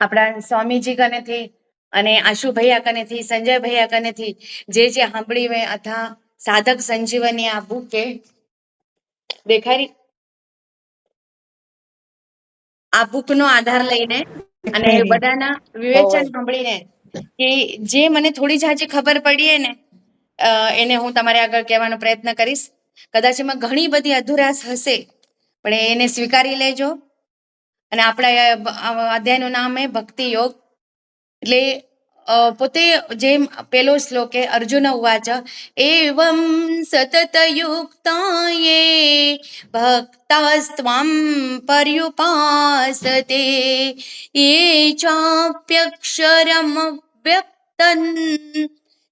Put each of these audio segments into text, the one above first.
આપણા સ્વામીજી કનેથી અને આશુભૈયા કનેથી, સંજયભૈયા કનેથી જે સાંભળી મેં અથા સાધક સંજીવની આ બુક કે દેખાડી આ બુક નો આધાર લઈને અને બધાના વિવેચન સાંભળીને કે જે મને થોડી જાજી ખબર પડી ને એને હું તમારે આગળ કહેવાનો પ્રયત્ન કરીશ. કદાચ એમાં ઘણી બધી અધુરાશ હશે પણ એને સ્વીકારી લેજો. અને આપણા અધ્યાયનું નામ છે ભક્તિ યોગ. એટલે પોતે જેમ પેલો શ્લોક અર્જુન ઉવાચ એવં સતત યુક્તાયે ભક્તાસ્ત્વં પર્યુપાસતે યે ચાપ્યક્ષરમ વ્યક્તં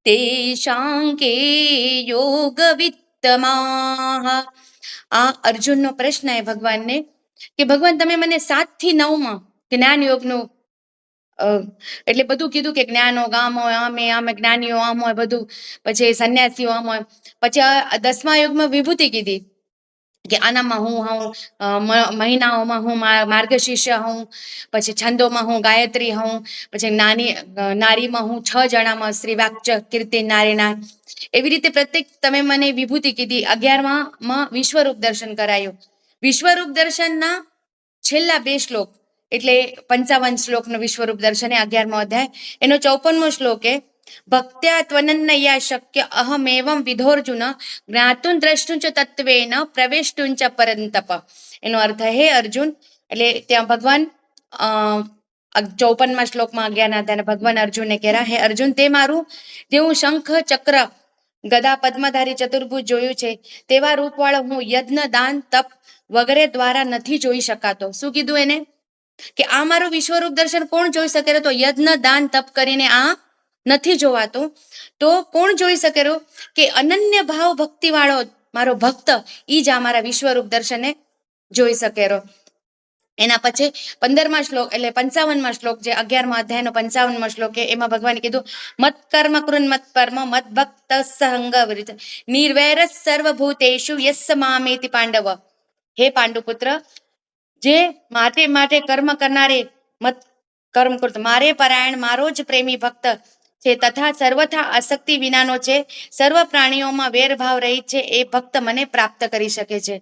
તેષાં કે યોગવિત્તમાઃ. આ અર્જુનનો પ્રશ્ન છે ભગવાનને કે ભગવાન તમે મને 7 થી 9 જ્ઞાન યોગનું એટલે બધું કીધું કે જ્ઞાનો ગામ હોય, આમે જ્ઞાનીઓ આમ હોય બધું, પછી સંન્યાસીઓ આમ હોય, પછી 10મા યુગમાં વિભૂતિ કીધી કે આનામાં હું મહિનાઓમાં હું માર્ગશીર્ષ હું, પછી છંદોમાં હું ગાયત્રી હું, પછી નારીમાં હું 6 જણામાં શ્રી વાક્ય કીર્તિ નારીના. એવી રીતે પ્રત્યેક તમે મને વિભૂતિ કીધી. 11માં વિશ્વરૂપ દર્શન કરાયું. વિશ્વરૂપ દર્શનના છેલ્લા 2 શ્લોક એટલે 55 શ્લોકનો વિશ્વરૂપ દર્શન 11મો અધ્યાય. એનો 54મો શ્લોક ભક્ત્યા ત્વનન્નયા શક્ય અહમેવં વિધોર્જુન જ્ઞાતું દ્રષ્ટું ચ તત્વેન પ્રવેષ્ટું ચ પરંતપ. એનો અર્થ હે અર્જુન, એટલે ત્યાં ભગવાન 54મા શ્લોકમાં 11ના અધ્યાયના ભગવાન અર્જુનને કહેરા, હે અર્જુન તે મારું જેવું શંખ ચક્ર ગદા પદ્મધારી ચતુર્ભુજ જોયું છે તેવા રૂપવાળો હું યજ્ઞ દાન તપ વગેરે દ્વારા નથી જોઈ શકાતો. શું કીધું એને કે આ મારું વિશ્વરૂપ દર્શન કોણ જોઈ શકે? તો યજ્ઞ દાન તપ કરીને આ નથી જોવાતું. તો કોણ જોઈ શકે? કે અનન્ય ભાવ ભક્તિ વાળો મારો ભક્ત ઈ જ આ મારા વિશ્વરૂપ દર્શને જોઈ શકે. એના પછી 15મા શ્લોક એટલે 55મા શ્લોક જે 11મા અધ્યાયનો 55મો શ્લોક એમાં ભગવાને કીધું મત કર્મ કૃન મત પરમ મત ભક્ત સંગ નિર્વૈર સર્વભૂતેષુ યસ્સ મામેતિ પાંડવ. હે પાંડુપુત્ર, જે માટે કર્મ કરનારે મત કર્મ કૃત મારે પરાયણ મારો જ પ્રેમી ભક્ત છે તથા સર્વથા આસક્તિ વિનાનો છે, સર્વ પ્રાણીઓમાં વેરભાવ રહી છે, એ ભક્ત મને પ્રાપ્ત કરી શકે છે.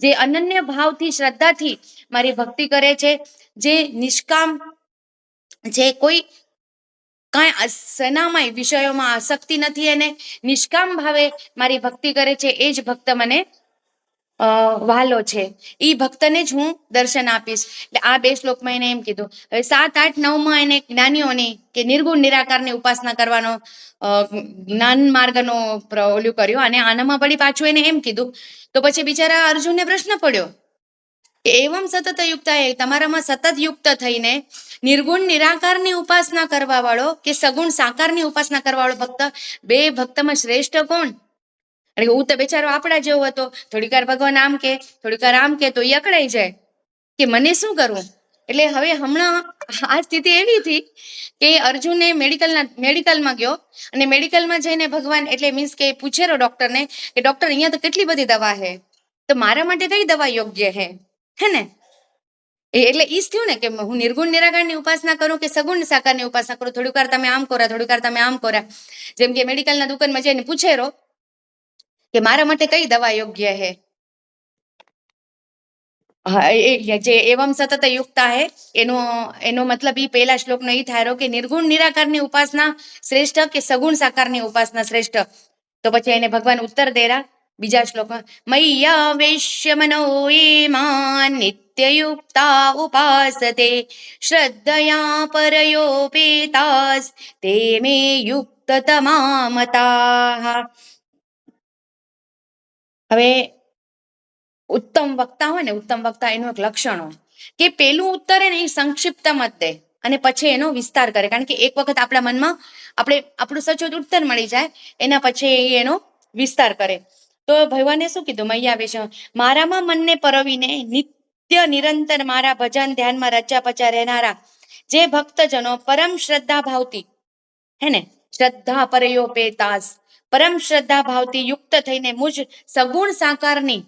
જે અનન્ય ભાવથી શ્રદ્ધાથી મારી ભક્તિ કરે છે, જે નિષ્કામ જે કોઈ કાંઈ સનામય વિષયોમાં આસક્તિ નથી એને નિષ્કામ ભાવે મારી ભક્તિ કરે છે, એ જ ભક્ત મને વાલો છે. ઈ ભક્તને જ હું દર્શન આપીશ. એટલે આ 2 શ્લોકમાં એને એમ કીધું. હવે 7, 8, 9માં એને જ્ઞાનીઓની કે નિર્ગુણ નિરાકારની ઉપાસના કરવાનો જ્ઞાન માર્ગનો ઓલું કર્યો અને આનામાં વળી પાછું એને એમ કીધું. તો પછી બિચારા અર્જુનને પ્રશ્ન પડ્યો કે એવમ સતત યુક્તા, તમારામાં સતત યુક્ત થઈને નિર્ગુણ નિરાકારની ઉપાસના કરવા વાળો કે સગુણ સાકારની ઉપાસના કરવા વાળો ભક્ત, 2 ભક્તમાં શ્રેષ્ઠ કોણ? હું તો બેચારો આપણા જેવો હતો, થોડીક વાર ભગવાન આમ કે થોડીક વાર આમ કે તો એ અકળાઈ જાય કે મને શું કરવું. એટલે હવે હમણાં આ સ્થિતિ એવી હતી કે અર્જુને મેડિકલમાં ગયો અને મેડિકલમાં જઈને ભગવાન એટલે મીન્સ કે પૂછેલો ડોક્ટરને કે ડોક્ટર અહીંયા તો કેટલી બધી દવા છે, તો મારા માટે કઈ દવા યોગ્ય હે ને? એટલે ઈ જ થયું ને કે હું નિર્ગુણ નિરાકારની ઉપાસના કરું કે સગુણ સાકારની ઉપાસના કરું. થોડીક વાર તમે આમ કોરા, થોડીક વાર તમે આમ કોરા. જેમ કે મેડિકલના દુકાનમાં જઈને પૂછેલો કે મારા માટે કઈ દવા યોગ્ય હે. જે એવમ સતત યુક્તા હે એનો મતલબ ઈ પહેલા શ્લોકનો ઈ થાય કે નિર્ગુણ નિરાકારની ઉપાસના શ્રેષ્ઠ કે સગુણ સાકારની ઉપાસના શ્રેષ્ઠ. તો પછી એને ભગવાન ઉત્તર દેરા બીજા શ્લોકમાં મય્યા વેશ્ય મનો એમાન નિત્યયુક્તા ઉપાસતે શ્રદ્ધયા પરયોપેતાસ તે મે યુક્તતમા મતાઃ. હવે ઉત્તમ વક્તા હોય ને, ઉત્તમ વક્તા એનું એક લક્ષણ હોય કે પેલું ઉત્તર એને સંક્ષિપ્ત મત દે અને પછી એનો વિસ્તાર કરે. કારણ કે એક વખત આપણા મનમાં આપણું સચોટ ઉત્તર મળી જાય એના પછી એનો વિસ્તાર કરે. તો ભગવાને શું કીધું? મૈયા વેશ મારામાં મનને પરવીને નિત્ય નિરંતર મારા ભજન ધ્યાનમાં રચ્યા પચ્યા રહેનારા જે ભક્તજનો પરમ શ્રદ્ધા ભાવથી હે ને, શ્રદ્ધા પરયોપેતાસ પરમ શ્રદ્ધા ભાવથી યુક્ત થઈને મુજ સગુણ સાકારની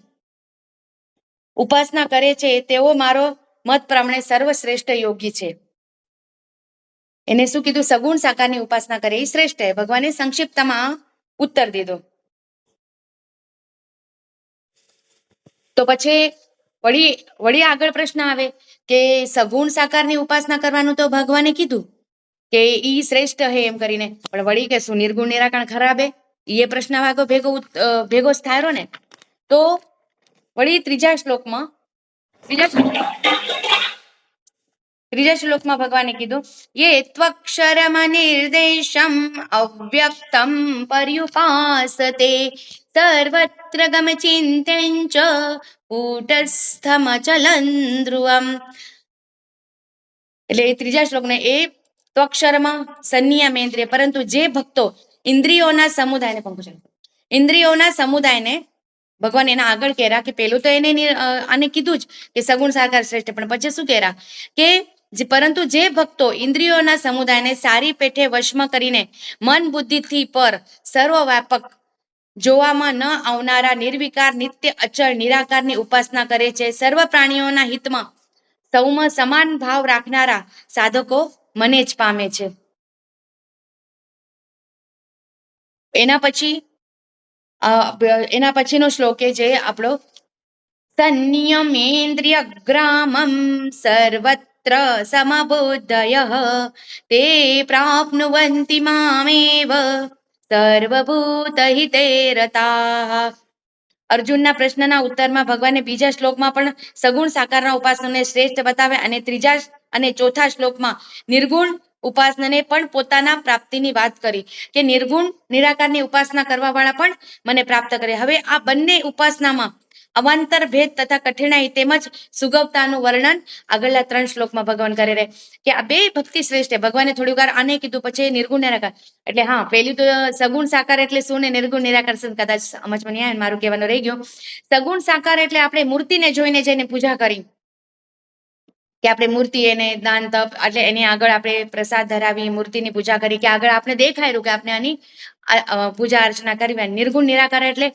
ઉપાસના કરે છે તેઓ મારો મત પ્રમાણે સર્વશ્રેષ્ઠ યોગી છે. એને શું કીધું? સગુણ સાકારની ઉપાસના કરે એ શ્રેષ્ઠ હે. ભગવાને સંક્ષિપ્તમાં ઉત્તર દીધો. તો પછી વળી આગળ પ્રશ્ન આવે કે સગુણ સાકારની ઉપાસના કરવાનું તો ભગવાને કીધું કે ઈ શ્રેષ્ઠ હે એમ કરીને, પણ વળી કે શું નિર્ગુણ નિરાકરણ ખરાબ હે? એ પ્રશ્ન ભેગો થાય ને. તો વળી ત્રીજા શ્લોકમાં ભગવાને કીધું યે ત્વક્ષરમ નિર્દેશમ અવ્યક્તમ પર્યુપાસતે સર્વત્ર ગમ ચિંત્યંચ કૂટસ્થમ અચલં ધ્રુવમ. એટલે એ ત્રીજા શ્લોકને એ ત્વક્ષરમાં સંનિયમેન્દ્રિય, પરંતુ જે ભક્તો ઇન્દ્રિયોના સમુદાયને ભગવાન એના આગળ કહેરા કે પેલું તો એને આને કીધું જ કે સગુણ સાકાર શ્રેષ્ઠ, પણ પછી શું કહેરા કે પરંતુ જે ભક્તો ઇન્દ્રિયોના સમુદાયને સારી પેઠે વશમાં કરીને મન બુદ્ધિથી પર સર્વવ્યાપક જોવામાં ન આવનારા નિર્વિકાર નિત્ય અચળ નિરાકારની ઉપાસના કરે છે, સર્વ પ્રાણીઓના હિતમાં સૌમાં સમાન ભાવ રાખનારા સાધકો મને જ પામે છે. એના પછીનો શ્લોક જે આપણો સંયમેન્દ્રિય ગ્રામમ સર્વત્ર સમબુદ્ધયઃ તે પ્રાપ્નુવન્તિ મામેવ સર્વભૂત હિતે રતાઃ. અર્જુનના પ્રશ્નના ઉત્તરમાં ભગવાને બીજા શ્લોકમાં પણ સગુણ સાકારના ઉપાસનાને શ્રેષ્ઠ બતાવે અને ત્રીજા અને ચોથા શ્લોકમાં નિર્ગુણ ઉપાસનાને પણ પોતાના પ્રાપ્તિની વાત કરી કે નિર્ગુણ નિરાકારની ઉપાસના કરવા વાળા પણ મને પ્રાપ્ત કરે. હવે આ બંને ઉપાસનામાં અવાંતર ભેદ તથા કઠિનાઈ તેમજ સુગવતાનું વર્ણન આગળના 3 શ્લોકમાં ભગવાન કરે રહે કે આ બે ભક્તિ શ્રેષ્ઠ. ભગવાને થોડી વાર આને કીધું, પછી નિર્ગુણ નિરાકાર. એટલે હા, પેલું તો સગુણ સાકાર એટલે શું ને નિર્ગુણ નિરાકાર શું, કદાચ સમજમાં નહીં આવે, મારું કહેવાનું રહી ગયું. સગુણ સાકાર એટલે આપણે મૂર્તિને જોઈને જઈને પૂજા કરી કે આપણે મૂર્તિ એને દાન તપ એટલે એની આગળ આપણે પ્રસાદ ધરાવી મૂર્તિની પૂજા કરી કે આગળ આપણે દેખાયું કે આપણે આની પૂજા અર્ચના કરવી. નિર્ગુણ નિરાકાર એટલે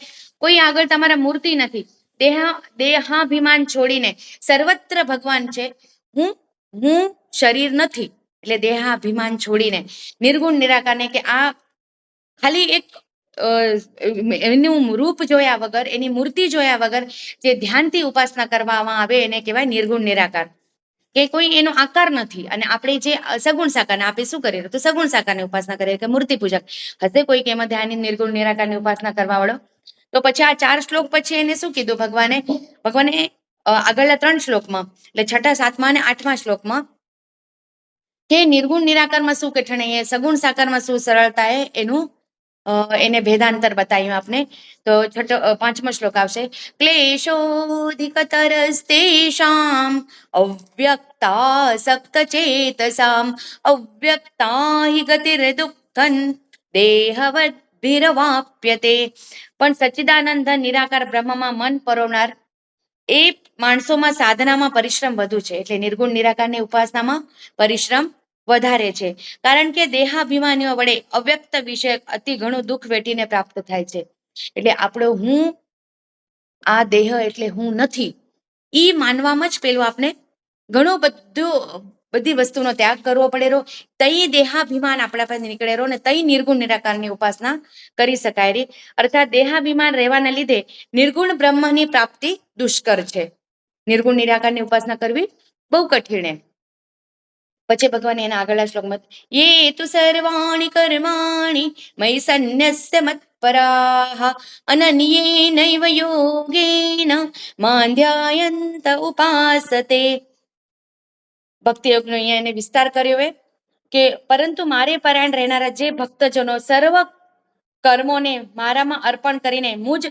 કોઈ આગળ તમારા મૂર્તિ નથી, દેહાભિમાન છોડીને સર્વત્ર ભગવાન છે, હું શરીર નથી, એટલે દેહાભિમાન છોડીને નિર્ગુણ નિરાકારને કે આ ખાલી એક એનું રૂપ જોયા વગર, એની મૂર્તિ જોયા વગર જે ધ્યાનથી ઉપાસના કરવામાં આવે એને કહેવાય નિર્ગુણ નિરાકાર, કે કોઈ એનો આકાર નથી. અને આપણે જે સગુણ સાકાર આપણે શું કરીએ તો સગુણ સાકારની ઉપાસના કરીએ કે મૂર્તિ પૂજક હશે કોઈ કે એમાં ધ્યાન નિર્ગુણ નિરાકારની ઉપાસના કરવા વાળો. તો પછી આ 4 શ્લોક પછી એને શું કીધું ભગવાને આગળના 3 શ્લોકમાં એટલે 6ઠા 7મા અને 8મા શ્લોકમાં કે નિર્ગુણ નિરાકારમાં શું કઠણાઈ, સગુણ સાકારમાં શું સરળતા એનું એને ભેદાંતર બતાવ્યું આપને. તો 5મો શ્લોક આવશે ક્લેશોધિકતરસ્તેષામ અવ્યક્તા સક્ત ચેતસામ અવ્યક્તા હિ ગતિર દુઃખં દેહવદ્ભિરવાપ્યતે. પણ સચ્ચિદાનંદ નિરાકાર બ્રહ્મમાં મન પરોવનાર એ માણસોમાં સાધનામાં પરિશ્રમ વધુ છે, એટલે નિર્ગુણ નિરાકારની ઉપાસનામાં પરિશ્રમ વધારે છે, કારણ કે દેહાભિમાનીઓ વડે અવ્યક્ત વિષય અતિ ઘણું દુઃખ વેઠીને પ્રાપ્ત થાય છે. એટલે આપણો હું આ દેહ એટલે હું નથી ઈ માનવામાં જ પેલું આપણે ઘણું બધી વસ્તુનો ત્યાગ કરવો પડે, તઈ દેહાભિમાન આપણા પાસે નીકળે ને તઈ નિર્ગુણ નિરાકારની ઉપાસના કરી શકાય રે. અર્થાત દેહાભિમાન રહેવાના લીધે નિર્ગુણ બ્રહ્મની પ્રાપ્તિ દુષ્કર છે, નિર્ગુણ નિરાકારની ઉપાસના કરવી બહુ કઠિન. પછી ભગવાન એના આગળના શ્લોકમાં યે તુ સર્વાણિ કર્માણિ મયિ સન્ન્યસ્ય મત્પરાઃ અનન્યેનૈવ યોગેન માં ધ્યાયન્ત ઉપાસતે. ભક્તિ યોગનો અહીંયા એને વિસ્તાર કર્યો હોય કે પરંતુ મારે પરાયણ રહેનારા જે ભક્તજનો સર્વ કર્મોને મારામાં અર્પણ કરીને મુજ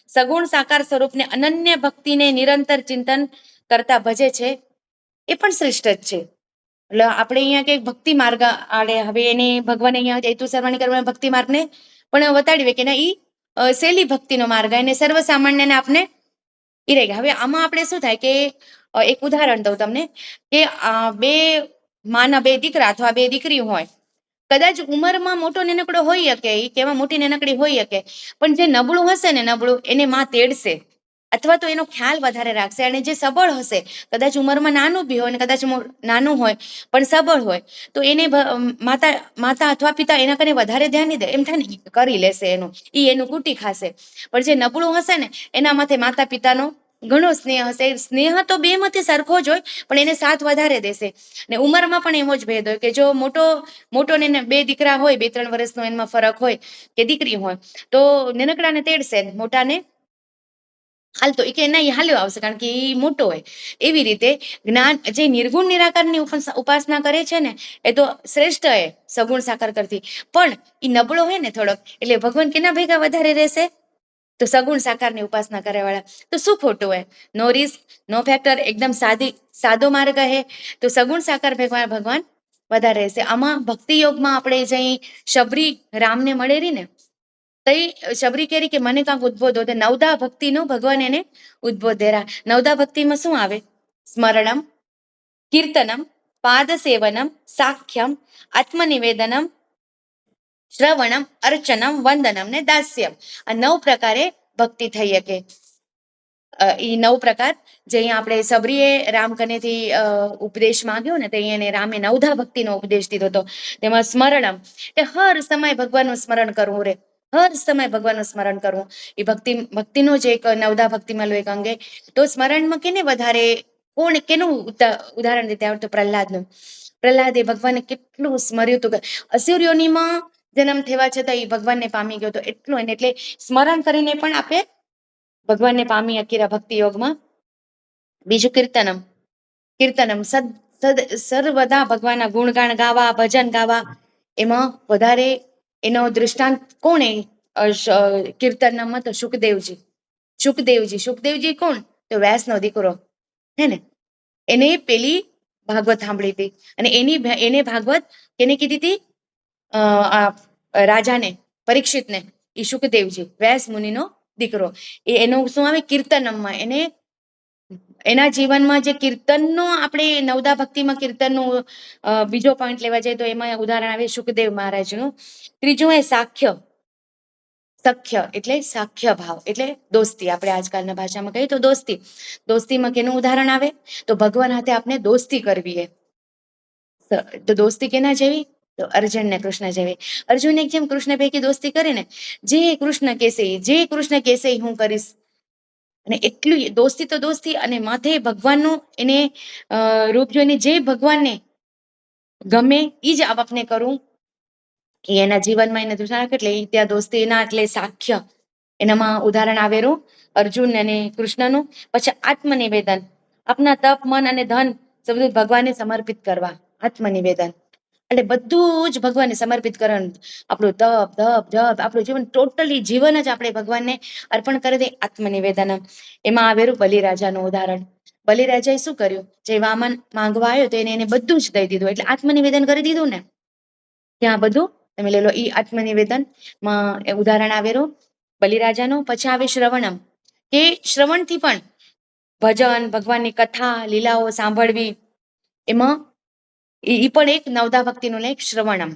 સગુણ સાકાર સ્વરૂપને અનન્ય ભક્તિને નિરંતર ચિંતન કરતા ભજે છે એ પણ શ્રેષ્ઠ જ છે. એટલે આપણે અહીંયા કઈક ભક્તિ માર્ગ આડે હવે એને ભગવાન અહીંયા હેતુ સર્વાણી કરવાના ભક્તિ માર્ગને પણ બતાડીએ કે ના ઈ શૈલી ભક્તિનો માર્ગ એને સર્વસામાન્યને આપને ઈ રહે. હવે આમાં આપણે શું થાય કે એક ઉદાહરણ દઉં તમને કે બે માના 2 દીકરા અથવા 2 દીકરી હોય, કદાચ ઉંમરમાં મોટો નાનકડો હોઈ શકે, એ કેવા મોટી નાનકડી હોઈ શકે, પણ જે નબળું હશે ને નબળું એને માં તેડશે, અથવા તો એનો ખ્યાલ વધારે રાખશે. અને જે સબળ હશે, કદાચ ઉંમરમાં નાનું બી હોય અને કદાચ નાનું હોય પણ સબળ હોય, તો એને માતા માતા અથવા પિતા એના કરીને વધારે ધ્યાન નહીં દે, એમ થાય ને કરી લેશે, એનું કૂટી ખાશે. પણ જે નબળું હશે ને એના માથે માતા પિતાનો ઘણો સ્નેહ હશે. સ્નેહ તો બે માંથી સરખો જ હોય, પણ એને સાથ વધારે દેશે. ને ઉંમરમાં પણ એવો જ ભેદ હોય કે જો મોટો ને બે દીકરા હોય, 2-3 વર્ષનો એમાં ફરક હોય કે દીકરી હોય, તો નાનકડાને તેડશે, મોટાને હાલતો એ કે ના હાલ્યો આવશે, કારણ કે એ મોટો હોય. એવી રીતે જ્ઞાન જે નિર્ગુણ નિરાકારની ઉપાસના કરે છે ને એ તો શ્રેષ્ઠ હે સગુણ સાકાર કરતી, પણ એ નબળો હોય ને થોડોક, એટલે ભગવાન કેના ભેગા વધારે રહેશે? તો સગુણ સાકારની ઉપાસના કરે વાળા. તો શું ખોટું હોય? નો રિસ્ક, નો ફેક્ટર, એકદમ સાદો માર્ગ હે. તો સગુણ સાકાર ભગવાન વધારે રહેશે. આમાં ભક્તિ યોગમાં આપણે જઈ શબરી રામને મળેરી ને, તઈ શબરી કેરી કે મને કાંક ઉદ્બોધો, નવદા ભક્તિનો ભગવાન એને ઉદ્બોધ દેરા. નવદા ભક્તિમાં શું આવે? સ્મરણમ, કીર્તનમ, પાદ સેવનમ, સાખ્યમ, આત્મનિવેદનમ, શ્રવણમ, અર્ચનમ, વંદનમ ને દાસ્યમ. આ 9 પ્રકારે ભક્તિ થઈ શકે. એ 9 પ્રકાર જે અહીંયા આપણે સબરીએ રામ કનેથી ઉપદેશ માંગ્યો ને, તે એને રામે નવધા ભક્તિનો ઉપદેશ દીધો હતો. તેમાં સ્મરણમ, એ હર સમય ભગવાનનું સ્મરણ કરવું રે, હર સમય ભગવાનનું સ્મરણ કરવું. એ ભક્તિનો જ એક નવધા ભક્તિમાં એક અંગે. તો સ્મરણમાં કેને વધારે, કેનું ઉદાહરણ દેતા આવડતું? પ્રહલાદનું. પ્રહલાદે ભગવાનને કેટલું સ્મર્યું હતું. અસુર્યોનીમાં જન્મ થવા છતાં એ ભગવાનને પામી ગયો હતો એટલું. એને એટલે સ્મરણ કરીને પણ આપણે ભગવાનને પામી અકીરા ભક્તિ યોગમાં. બીજું કીર્તનમ સર્વદા ભગવાનના ગુણગાન ગાવા, ભજન ગાવા. એમાં વધારે એનો દૃષ્ટાંત કોણે કીર્તનમાં? તો સુખદેવજી કોણ? તો વ્યાસનો દીકરો હે ને. એને પેલી ભાગવત સાંભળી હતી, અને એને ભાગવત કેને કીધી હતી? રાજાને, પરીક્ષિતને. એ સુખદેવજી, વ્યાસ મુનિનો દીકરો. એનું શું આવે? કીર્તનમમાં. એના જીવનમાં જે કીર્તનનો, આપણે નવદા ભક્તિમાં કીર્તનનું બીજો પોઈન્ટ લેવા જઈએ તો એમાં ઉદાહરણ આવે સુખદેવ મહારાજનું. ત્રીજું એ સખ્ય એટલે સાખ્ય ભાવ, એટલે દોસ્તી. આપણે આજકાલના ભાષામાં કહીએ તો દોસ્તી. દોસ્તીમાં કેનું ઉદાહરણ આવે? તો ભગવાન હાથે આપણે દોસ્તી કરવી હે. તો દોસ્તી કેના જેવી? તો અર્જુન ને કૃષ્ણ જેવી. અર્જુન એક જેમ કૃષ્ણ પૈકી દોસ્તી કરે ને, જે કૃષ્ણ કેસે હું કરીશ. અને એટલું દોસ્તી તો દોસ્તી, અને માથે ભગવાનનું એને રૂપ જોઈને જે ભગવાનને ગમે એ જ આપને કરું, એ એના જીવનમાં એને દુષણ. એટલે ત્યાં દોસ્તી એના એટલે સાખ્ય, એનામાં ઉદાહરણ આવેલું અર્જુન અને કૃષ્ણનું. પછી આત્મનિવેદન, આપના તપ, મન અને ધન બધું ભગવાનને સમર્પિત કરવા. આત્મનિવેદન એટલે બધું જ ભગવાનને સમર્પિત કરવાનું. આપણું તપ, આપણું જીવન, ટોટલી જીવન જ આપણે ભગવાનને અર્પણ કરી દે. આત્મનિવેદન. એમાં આવેલું બલિરાજાનું ઉદાહરણ. બલિરાજાએ શું કર્યું? જે વામન માંગવા આવ્યો તો એને બધું જ દઈ દીધું. એટલે આત્મનિવેદન કરી દીધું ને, ત્યાં બધું તમે લઈ લો. એ આત્મનિવેદન માં ઉદાહરણ આવેલું બલિરાજાનું. પછી આવે શ્રવણમ, કે શ્રવણથી પણ ભજન, ભગવાનની કથા, લીલાઓ સાંભળવી. એમાં એ પણ એક નવદા ભક્તિનું એક શ્રવણમ,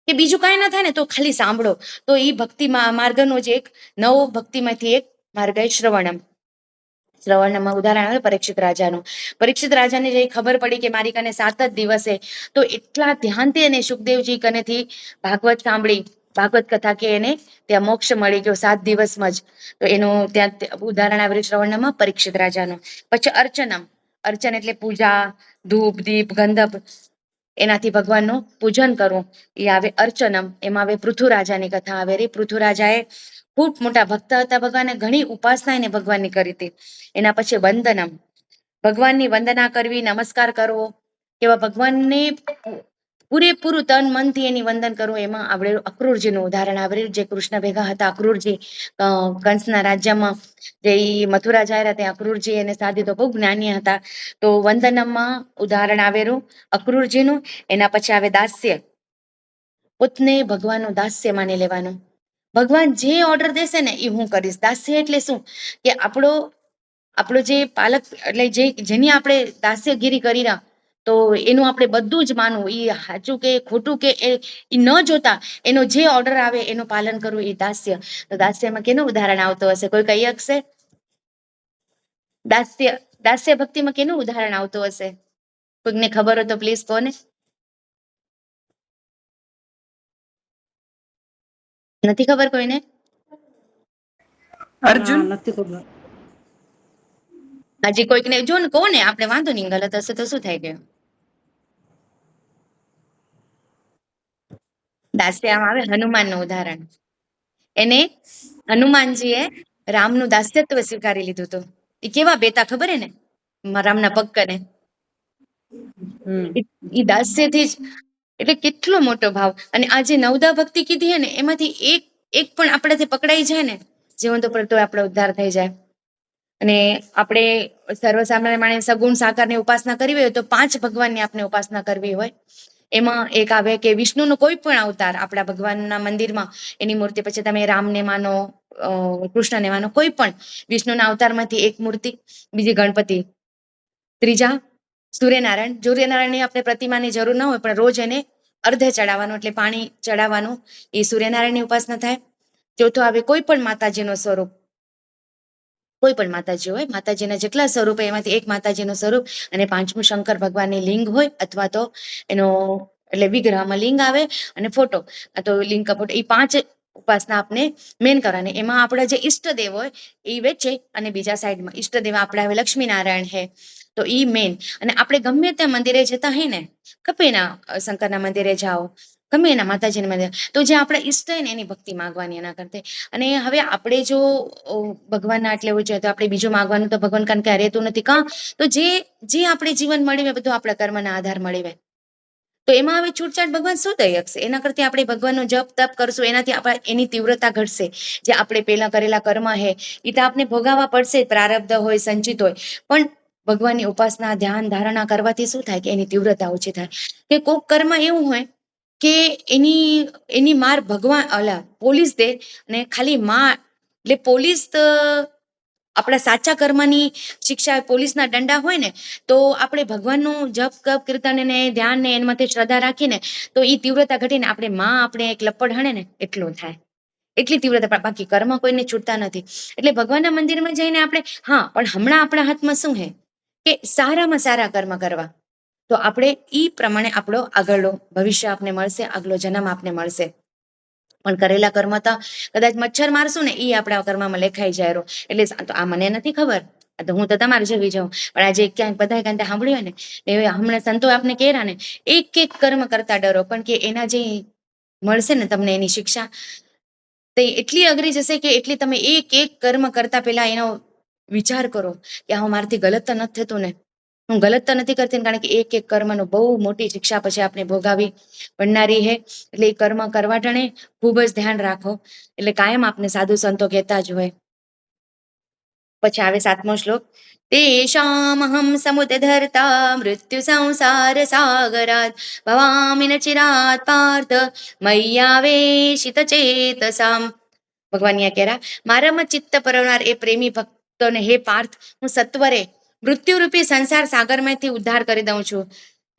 કે બીજું કાંઈ ના થાય ને તો ખાલી સાંભળો. તો એ ભક્તિ માર્ગનો જ એક નવો ભક્તિમાંથી એક માર્ગ એ શ્રવણમાં ઉદાહરણ આવે પરીક્ષિત રાજાનું. પરીક્ષિત રાજાને જે ખબર પડી કે મારી કને 7 જ દિવસે, તો એટલા ધ્યાનથી એને સુખદેવજી કનેથી ભાગવત સાંભળી, ભાગવત કથા, કે એને ત્યાં મોક્ષ મળી ગયો 7 દિવસમાં જ. તો એનું ત્યાં ઉદાહરણ આવેલું શ્રવણમાં પરીક્ષિત રાજાનું. પછી અર્ચન એટલે પૂજા, ધૂપ, દીપ, ગંધપ, એનાથી ભગવાનનું પૂજન કરવું, એ આવે અર્ચનમ. એમાં આવે પૃથુરાજાની કથા આવે. પૃથુરાજાએ ખૂબ મોટા ભક્ત હતા ભગવાનને, ઘણી ઉપાસના એને ભગવાનની કરી હતી. એના પછી વંદનમ, ભગવાનની વંદના કરવી, નમસ્કાર કરવો, કેવા ભગવાનને પૂરેપૂરું તન મનથી એની વંદન કરવું. એમાં આવડેલું અક્રૂરજીનું ઉદાહરણ આવેલું. જે કૃષ્ણ ભેગા હતા અક્રૂરજી, કંસના રાજ્યમાં જે મથુરા જાય ત્યાં અક્રૂરજી એને સાધી તો બહુ જ્ઞાની હતા. તો વંદનમમાં ઉદાહરણ આવેલું અક્રૂરજીનું. એના પછી આવે દાસ્ય, પોતને ભગવાનનું દાસ્ય માની લેવાનું. ભગવાન જે ઓર્ડર દેશે ને એ હું કરીશ. દાસ્ય એટલે શું? કે આપણો જે પાલક, એટલે જેની આપણે દાસ્યગીરી કરી રહ્યા, તો એનું આપણે બધું જ માનવું. એ સાચું કે ખોટું કે એ ન જોતા એનો જે ઓર્ડર આવે એનું પાલન કરવું, એ દાસ્ય. તો દાસ્યમાં કેનું ઉદાહરણ આવતું હશે? કોઈ કહી શકશે? દાસ્ય દાસ્ય ભક્તિમાં કેનું ઉદાહરણ આવતું હશે? કોઈને ખબર હોય તો પ્લીઝ કોને? નથી ખબર કોઈને? અર્જુન નથી ખબર. હજી કોઈકને જો ને કોને, આપણે વાંધો નહીં, ગલત હશે તો શું થઈ ગયું. દાસ્યામાં આવે હનુમાનનું ઉદાહરણ. એને હનુમાનજીએ રામનું દાસ્યત્વ સ્વીકારી લીધું હતું. એ કેવા બેતા ખબર હે ને, રામના પગ કને. એ દાસ્યથી જ, એટલે કેટલો મોટો ભાવ. અને આ જે નવદા ભક્તિ કીધી હે ને, એમાંથી એક પણ આપણાથી પકડાઈ જાય ને, જીવન તો તો આપણો ઉદ્ધાર થઈ જાય. અને આપણે સર્વસામાન્ય માણસ સગુણ સાકારની ઉપાસના કરવી હોય તો 5 ભગવાનની આપણે ઉપાસના કરવી હોય. એમાં એક આવે કે વિષ્ણુનો કોઈ પણ અવતાર આપણા ભગવાનના મંદિરમાં, એની મૂર્તિ, પછી તમે રામને માનો, કૃષ્ણને માનો, કોઈ પણ વિષ્ણુના અવતારમાંથી એક મૂર્તિ, બીજી ગણપતિ, ત્રીજા સૂર્યનારાયણની આપણે પ્રતિમાની જરૂર ન હોય, પણ રોજ એને અર્ધે ચડાવવાનું, એટલે પાણી ચડાવવાનું, એ સૂર્યનારાયણની ઉપાસના થાય. ચોથો આવે કોઈ પણ માતાજીનું સ્વરૂપ, કોઈ પણ માતાજી હોય, માતાજીના જેટલા સ્વરૂપ એમાંથી એક માતાજીનું સ્વરૂપ, અને 5મું શંકર ભગવાનની લિંગ હોય, અથવા તો એનો એટલે વિગ્રહમાં લિંગ આવે અને ફોટો, તો લિંગ કપોટ, એ 5 ઉપાસના આપણે મેન કરવાની. એમાં આપણા જે ઈષ્ટદેવ હોય એ વેચે, અને બીજા સાઈડમાં ઈષ્ટદેવ આપણા હવે લક્ષ્મીનારાયણ છે, તો ઈ મેન. અને આપણે ગમે ત્યાં મંદિરે જતા હોય ને, ગમે એના શંકરના મંદિરે જાઓ, ગમે એના માતાજીના મંદિરે, તો જે આપણા ઈષ્ટ હોય ને એની ભક્તિ માંગવાની એના કરતા. અને હવે આપણે જો ભગવાનના એટલે એવું છે તો આપણે બીજું માંગવાનું તો ભગવાન કારણ કે રહેતું નથી. કાં તો જે આપણે જીવન મળ્યું બધું આપણા કર્મના આધાર મળ્યું, તો એમાં હવે છૂટછાટ ભગવાન શું દઈ શકશે? એના કરતા આપણે ભગવાનનો જપ તપ કરશું, એનાથી એની તીવ્રતા ઘટશે. જે આપણે પહેલા કરેલા કર્મ હે એ તો આપણે ભોગાવવા પડશે, પ્રારબ્ધ હોય, સંચિત હોય, પણ ભગવાનની ઉપાસના, ધ્યાન, ધારણા કરવાથી શું થાય કે એની તીવ્રતા ઓછી થાય. કે કોક કર્મ એવું હોય કે એની માર ભગવાન પોલીસ દે, અને ખાલી માં એટલે પોલીસ આપણા સાચા કર્મની શિક્ષા, પોલીસના દંડા હોય ને, તો આપણે ભગવાનનું જપ કપ કીર્તન ને ધ્યાન ને એમાંથી શ્રદ્ધા રાખીને તો એ તીવ્રતા ઘટીને આપણે એક લપડ હણે ને એટલું થાય, એટલી તીવ્રતા. બાકી કર્મ કોઈને છૂટતા નથી. એટલે ભગવાનના મંદિરમાં જઈને આપણે, હા, પણ હમણાં આપણા હાથમાં શું હે કે સારામાં સારા કર્મ કરવા, તો આપણે ઈ પ્રમાણે આપણો આગળનો ભવિષ્ય આપને મળશે, આગલો જન્મ આપને મળશે. પણ કરેલા કર્મ તો કદાચ મચ્છર મારશું ને એ આપણા કર્મમાં લેખાઈ જાય. એટલે આ મને નથી ખબર, તો હું તો તમારે જેવી જાઉં, પણ આજે ક્યાંક બધા કાંઈ સાંભળ્યું ને, હમણાં સંતો આપને કહેરા ને, એક કર્મ કરતા ડરો, પણ કે એના જે મળશે ને તમને એની શિક્ષા, તે એટલી અઘરી જશે કે એટલી તમે એક કર્મ કરતા પહેલા એનો વિચાર કરો કે આ મારાથી ગલત તો નથી થતું ને, હું ગલત તો નથી કરતી, કારણ કે એક કર્મનો બહુ મોટી શિક્ષા પછી આપણે ભોગાવી પડનારી હે. એટલે એ કર્મ કરવા ટાણે ખૂબ જ ધ્યાન રાખો. એટલે કાયમ આપને સાધુ સંતો કહેતા જ હોય. પછી આવે 7મો શ્લોક, તેષામહં સમુદ્ધર્તા મૃત્યુ સંસાર સાગરાત ભવામિ ન ચિરાત પાર્થ મય્યાવેશિત ચેતસામ. ભગવાન અહીંયા કહેરા, મારામાં ચિત્ત પરવનાર એ પ્રેમી ભક્તોને હે પાર્થ, હું સત્વરે મૃત્યુરૂપી સંસાર સાગરમાંથી ઉદ્ધાર કરી દઉં છું.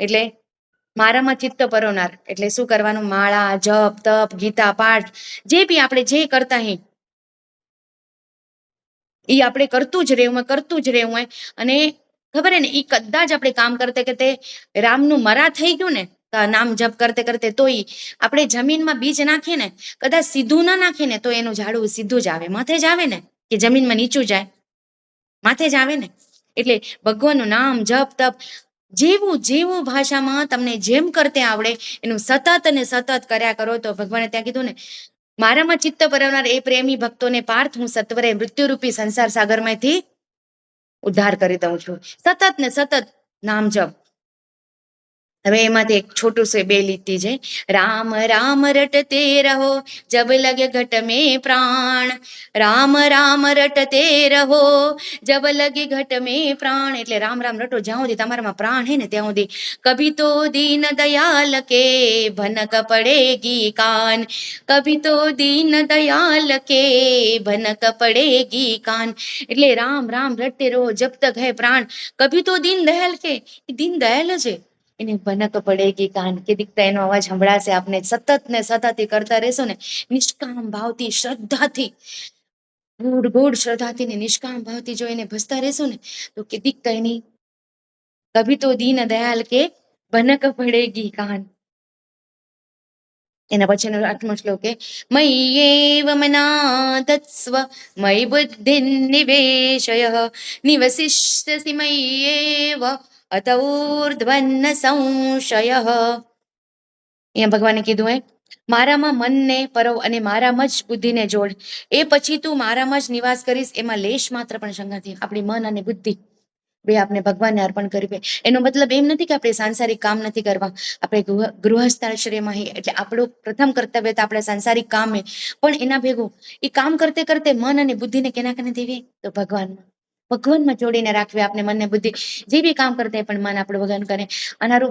એટલે મારામાં ચિત્ત પરવનાર એટલે શું કરવાનું? માળા, જપ, તપ, ગીતા પાઠ, જે બી આપણે જે કરતા હે એ આપણે કરતું જ રહેવું હોય. અને ખબર હે ને, એ કદાચ આપણે કામ કરતે કરતે રામનું મરા થઈ ગયું ને, નામ જપ કરતે કરતે, તો આપણે જમીનમાં બીજ નાખીએ ને, કદાચ સીધું ના નાખીએ ને, તો એનું ઝાડવું સીધું જ આવે, માથે જ આવે ને, કે જમીનમાં નીચું જાય, માથે જ આવે ને. એટલે ભગવાનનું નામ જપ તપ જેવું ભાષામાં તમને જેમ કરતે આવડે એનું સતત અને સતત કર્યા કરો, તો ભગવાને ત્યાં કીધું ને, મારામાં ચિત્ત પરવનાર એ પ્રેમી ભક્તોને પાર્થ હું સત્વરે મૃત્યુરૂપી સંસાર સાગરમાંથી ઉદ્ધાર કરી દઉં છું. સતત ને સતત નામ જપ. હવે એમાંથી એક છોટું સે 2 લીટી છે, રામ રામ રટતે રહો જબ લગે ઘટ में प्राण, રામ રામ રટતે રહો જબ લગે ઘટ में प्राण. એટલે રામ રામ રટો જ્યાં સુધી તમારામાં પ્રાણ હે ને ત્યાં સુધી. કભી તો દીન દયાલ કે ભનક પડેગી કાન, કભી તો દીન દયાલ કે ભનક પડેગી કાન. એટલે રામ રામ રટતે રહો જબ તક હે પ્રાણ, કભી તો દીન દયાલ કે, દીન દયાલ છે એને ભનક પડેગી કાન, કે દીકતા એનો અવાજ સંભળાશે આપને. સતત ને સતત કરતા રહેશો ને નિષ્કામ ભાવથી, શ્રદ્ધાથી, ગૂઢ ગૂઢ શ્રદ્ધાથી ને નિષ્કામ ભાવથી જો એને ભજતા રહેશું ને તો કેટલીક કઈ નહીં, કભી તો દીન દયાલ કે ભનક પડેગી કાન. એના પછીનો 8મો શ્લોક કે મય્યેવ મનાદત્સ્વ મયि બુદ્ધિ નિવેશય નિવસિષ્યસી મય્યેવ અત ઊર્ધ્વન્ન સંશય. અહીંયા ભગવાને કીધું મારામાં મનને પરવ અને મારામાં જ બુદ્ધિને જોડ, એ પછી તું મારામાં જ નિવાસ કરીશ, એમાં લેશ માત્ર પણ શંકા નથી. આપણી મન અને બુદ્ધિ બે આપણે ભગવાનને અર્પણ કરવી. એનો મતલબ એમ નથી કે આપણે સાંસારિક કામ નથી કરવા, આપણે ગૃહસ્થાશ્રયમાં એટલે આપણું પ્રથમ કર્તવ્ય તો આપણે સાંસારિક કામ પણ એના ભેગું એ કામ કરતે કરતે મન અને બુદ્ધિને કેના કને દેવી તો ભગવાનમાં જોડીને રાખવી. આપણે મનને બુદ્ધિ જે બી કામ કરતા પણ મન આપણું ભગવાન કરે. અનારું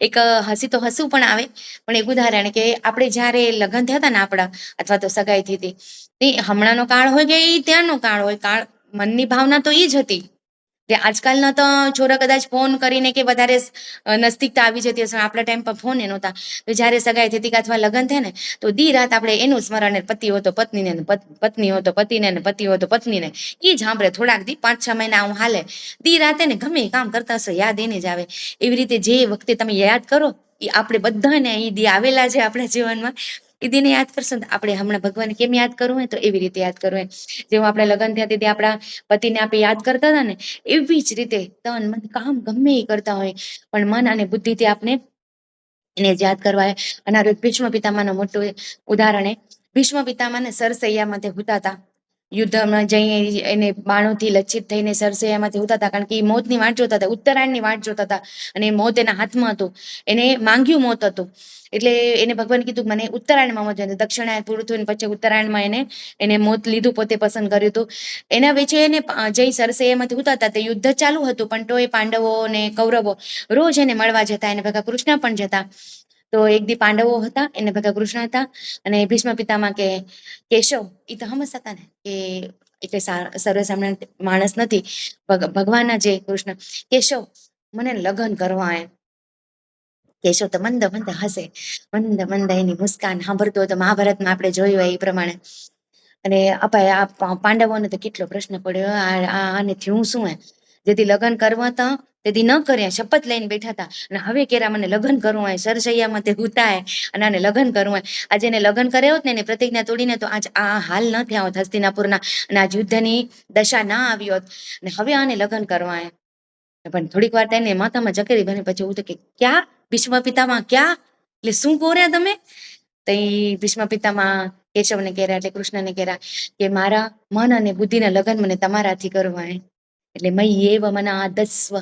એક હસી તો હસવું પણ આવે, પણ એક ઉદાહરણ કે આપણે જયારે લગ્ન થયા હતા ને આપણા અથવા તો સગાઈ થઈ હતી, તે હમણાંનો કાળ હોય કે એ ત્યાંનો કાળ હોય, કાળ મનની ભાવના તો એ જ હતી કે આજકાલના તો છોરા કદાચ ફોન કરીને કે વધારે નસ્તિકતા આવી જતી હશે. આપણા ટાઈમ પર ફોન એ નહોતા, તો જયારે સગાઈ થતી કે અથવા લગ્ન થાય ને તો દી રાત આપણે એનું સ્મરણ, પતિ હો તો પત્નીને, પત્ની હો તો પતિને, પતિ હો તો પત્નીને, એ જ સાંભળે. થોડાક દી 5-6 મહિના આવું હાલે, દી રાતે ને ગમે કામ કરતા હશો યાદ એને જ આવે. એવી રીતે જે વખતે તમે યાદ કરો એ આપણે બધાને એ દી આવેલા છે આપણા જીવનમાં, એ દીને યાદ કરશો ને આપણે હમણાં ભગવાન કેમ યાદ કરવું હોય તો એવી રીતે યાદ કરવું હોય. જેવું આપણે લગ્ન થયા તેથી આપણા પતિને આપણે યાદ કરતા હતા ને એવી જ રીતે તન મન કામ ગમે એ કરતા હોય પણ મન અને બુદ્ધિથી આપણે એને યાદ કરવા. અને ભીષ્મ પિતામહનું મોટું ઉદાહરણ ભીષ્મ પિતામહને સરસૈયામાંથી હુતા હતા, યુદ્ધમાં જઈ એને બાણોથી લચ્છિત થઈને સરસૈયામાંથી હુતા હતા, કારણ કે એ મોતની વાટ જોતા હતા, ઉત્તરાયણની વાટ જોતા હતા અને મોત એના હાથમાં હતું. એને માંગ્યું મોત હતું એટલે એને ભગવાન કીધું મને ઉત્તરાયણમાં મોત, દક્ષિણાયન પૂરું થયું પછી ઉત્તરાયણમાં એને મોત લીધું, પોતે પસંદ કર્યું હતું. એના વેચે એને જઈ સરસૈયામાંથી હુતા હતા તે યુદ્ધ ચાલુ હતું, પણ તો એ પાંડવો અને કૌરવો રોજ એને મળવા જતા, એને ભેગા કૃષ્ણ પણ જતા. તો એક દી પાંડવો હતા, એને ભેગા કૃષ્ણ હતા અને ભીષ્મ પિતામહ કે કેશવ, એ તો હમસ હતા ને કે એટલે સર્વસામાન્ય માણસ નથી, ભગવાનના જે કૃષ્ણ, કેશવ મને લગ્ન કરવા એમ. કેશવ તો મંદ મંદ હસે, મંદ મંદ એની મુસ્કાન સાંભળતો હતો. મહાભારતમાં આપણે જોયું હોય એ પ્રમાણે. અને આ પાંડવોને તો કેટલો પ્રશ્ન પડ્યો, આને થયું શું જેથી લગ્ન કરવા હતા તેથી ન કર્યા, શપથ લઈને બેઠા હતા અને હવે કેરા મને લગ્ન કરવું હોય, સરસૈયામાં તે હુતાય અને આને લગ્ન કરવું હોય. આજે એને લગ્ન કર્યા હોત ને એની પ્રતિજ્ઞા તોડીને તો આજ આ હાલ ન થયા હોત હસ્તિનાપુરના, અને આજ યુદ્ધની દશા ના આવી હોત અને હવે આને લગ્ન કરવા. પણ થોડીક વાર તેને માથામાં જકરી બને પછી એવું કે ક્યાં ભીષ્મ પિતામહ ક્યાં, એટલે શું બોલ્યા તમે? તો ભીષ્મ પિતામહ કેશવને કહેરા એટલે કૃષ્ણને કહેરા કે મારા મન અને બુદ્ધિના લગ્ન મને તમારાથી કરવા. એટલે મય્યેવ મનાદસ્વ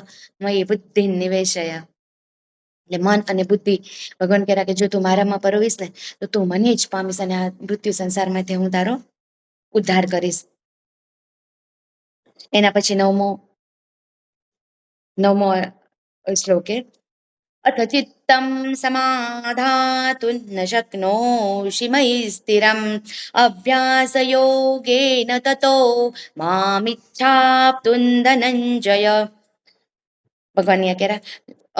મયિ બુદ્ધિ નિવેશય. એટલે મન અને બુદ્ધિ ભગવાન કહેરા કે જો તું મારામાં પરોવીશ ને તો તું મને જ પામીશ અને આ મૃત્યુ સંસારમાંથી હું તારો ઉદ્ધાર કરીશ. એના પછી 9મો શ્લોક અથ ચિત્તમ સમાધાતું ન શક્નોષિ મયિ સ્થિરમ અભ્યાસ યોગેન તતો મામિચ્છાપ્તું ધનંજય. ભગવાન કહેરા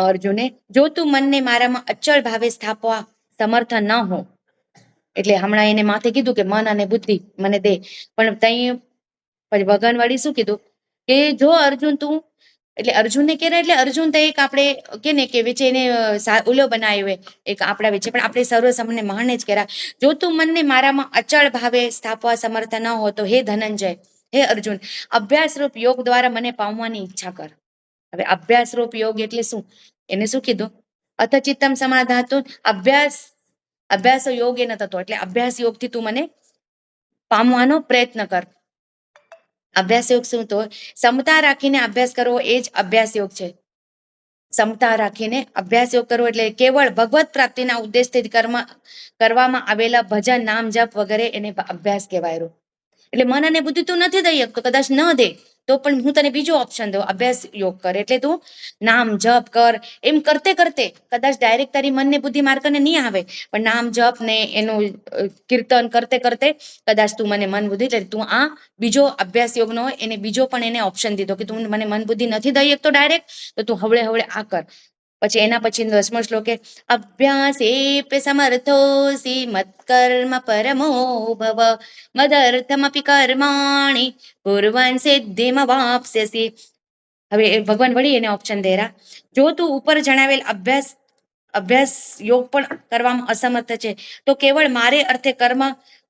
અર્જુને જો તું મનને મારામાં અચળ ભાવે સ્થાપવા સમર્થ ન હો, એટલે હમણાં એને માથે કીધું કે મન અને બુદ્ધિ મને દે, પણ તઈ પછી ભગવાન વળી શું કીધું કે જો અર્જુન તું, એટલે અર્જુનને કહેવાય એટલે અર્જુન તો એક આપણે કે ને કે વેચે એને ઓલો બનાવ્યો એક આપણા વેચે, પણ આપણે સર્વ સામાન્ય મહાન જ કહેરા. જો તું મનને મારામાં અચળ ભાવે સ્થાપવા સમર્થ ન હો તો હે ધનંજય, હે અર્જુન, અભ્યાસ રૂપ યોગ દ્વારા મને પામવાની ઈચ્છા કર. હવે અભ્યાસ રૂપ યોગ એટલે શું, એને શું કીધું અથ ચિત્તમ સમાધાતું, અભ્યાસ યોગ એ નતો, એટલે અભ્યાસ યોગથી તું મને પામવાનો પ્રયત્ન કર. અભ્યાસ યોગ શું તો ક્ષમતા રાખીને અભ્યાસ કરવો એ જ અભ્યાસ યોગ છે. ક્ષમતા રાખીને અભ્યાસ યોગ કરવો એટલે કેવળ ભગવત પ્રાપ્તિના ઉદ્દેશથી કરવામાં આવેલા ભજન નામ જપ વગેરે એને અભ્યાસ કહેવાય. એટલે મન અને બુદ્ધિ તું નથી દઈ શકતો, કદાચ ન દે તો પણ હું તને બીજો ઓપ્શન દઉં, અભ્યાસ યોગ કર. એટલે તું નામ જપ કર, એમ કરતે કરતે કદાચ ડાયરેક્ટ તારી મનને બુદ્ધિ માર્કને નહીં આવે, પણ નામ જપ ને એનું કીર્તન કરતે કરતે કદાચ તું મને મન બુદ્ધિ, એટલે તું આ બીજો અભ્યાસ યોગનો હોય એને બીજો પણ એને ઓપ્શન દીધો કે તું મને મન બુદ્ધિ નથી દઈ શકતો ડાયરેક્ટ, તો તું હવળે હવળે આ કર. પછી એના પછી 10મો શ્લોક કે અભ્યાસેપે સમર્થોસી મત્કર્મ પરમો ભવ મદર્થમપી કર્માણિ કુર્વન સિદ્ધિમવાપ્સ્યસી. હવે ભગવાન વળી એને ઓપ્શન દેરા, જો તું ઉપર જણાવેલ અભ્યાસ યોગ પણ કરવામાં અસમર્થ છે તો કેવળ મારે અર્થે કર્મ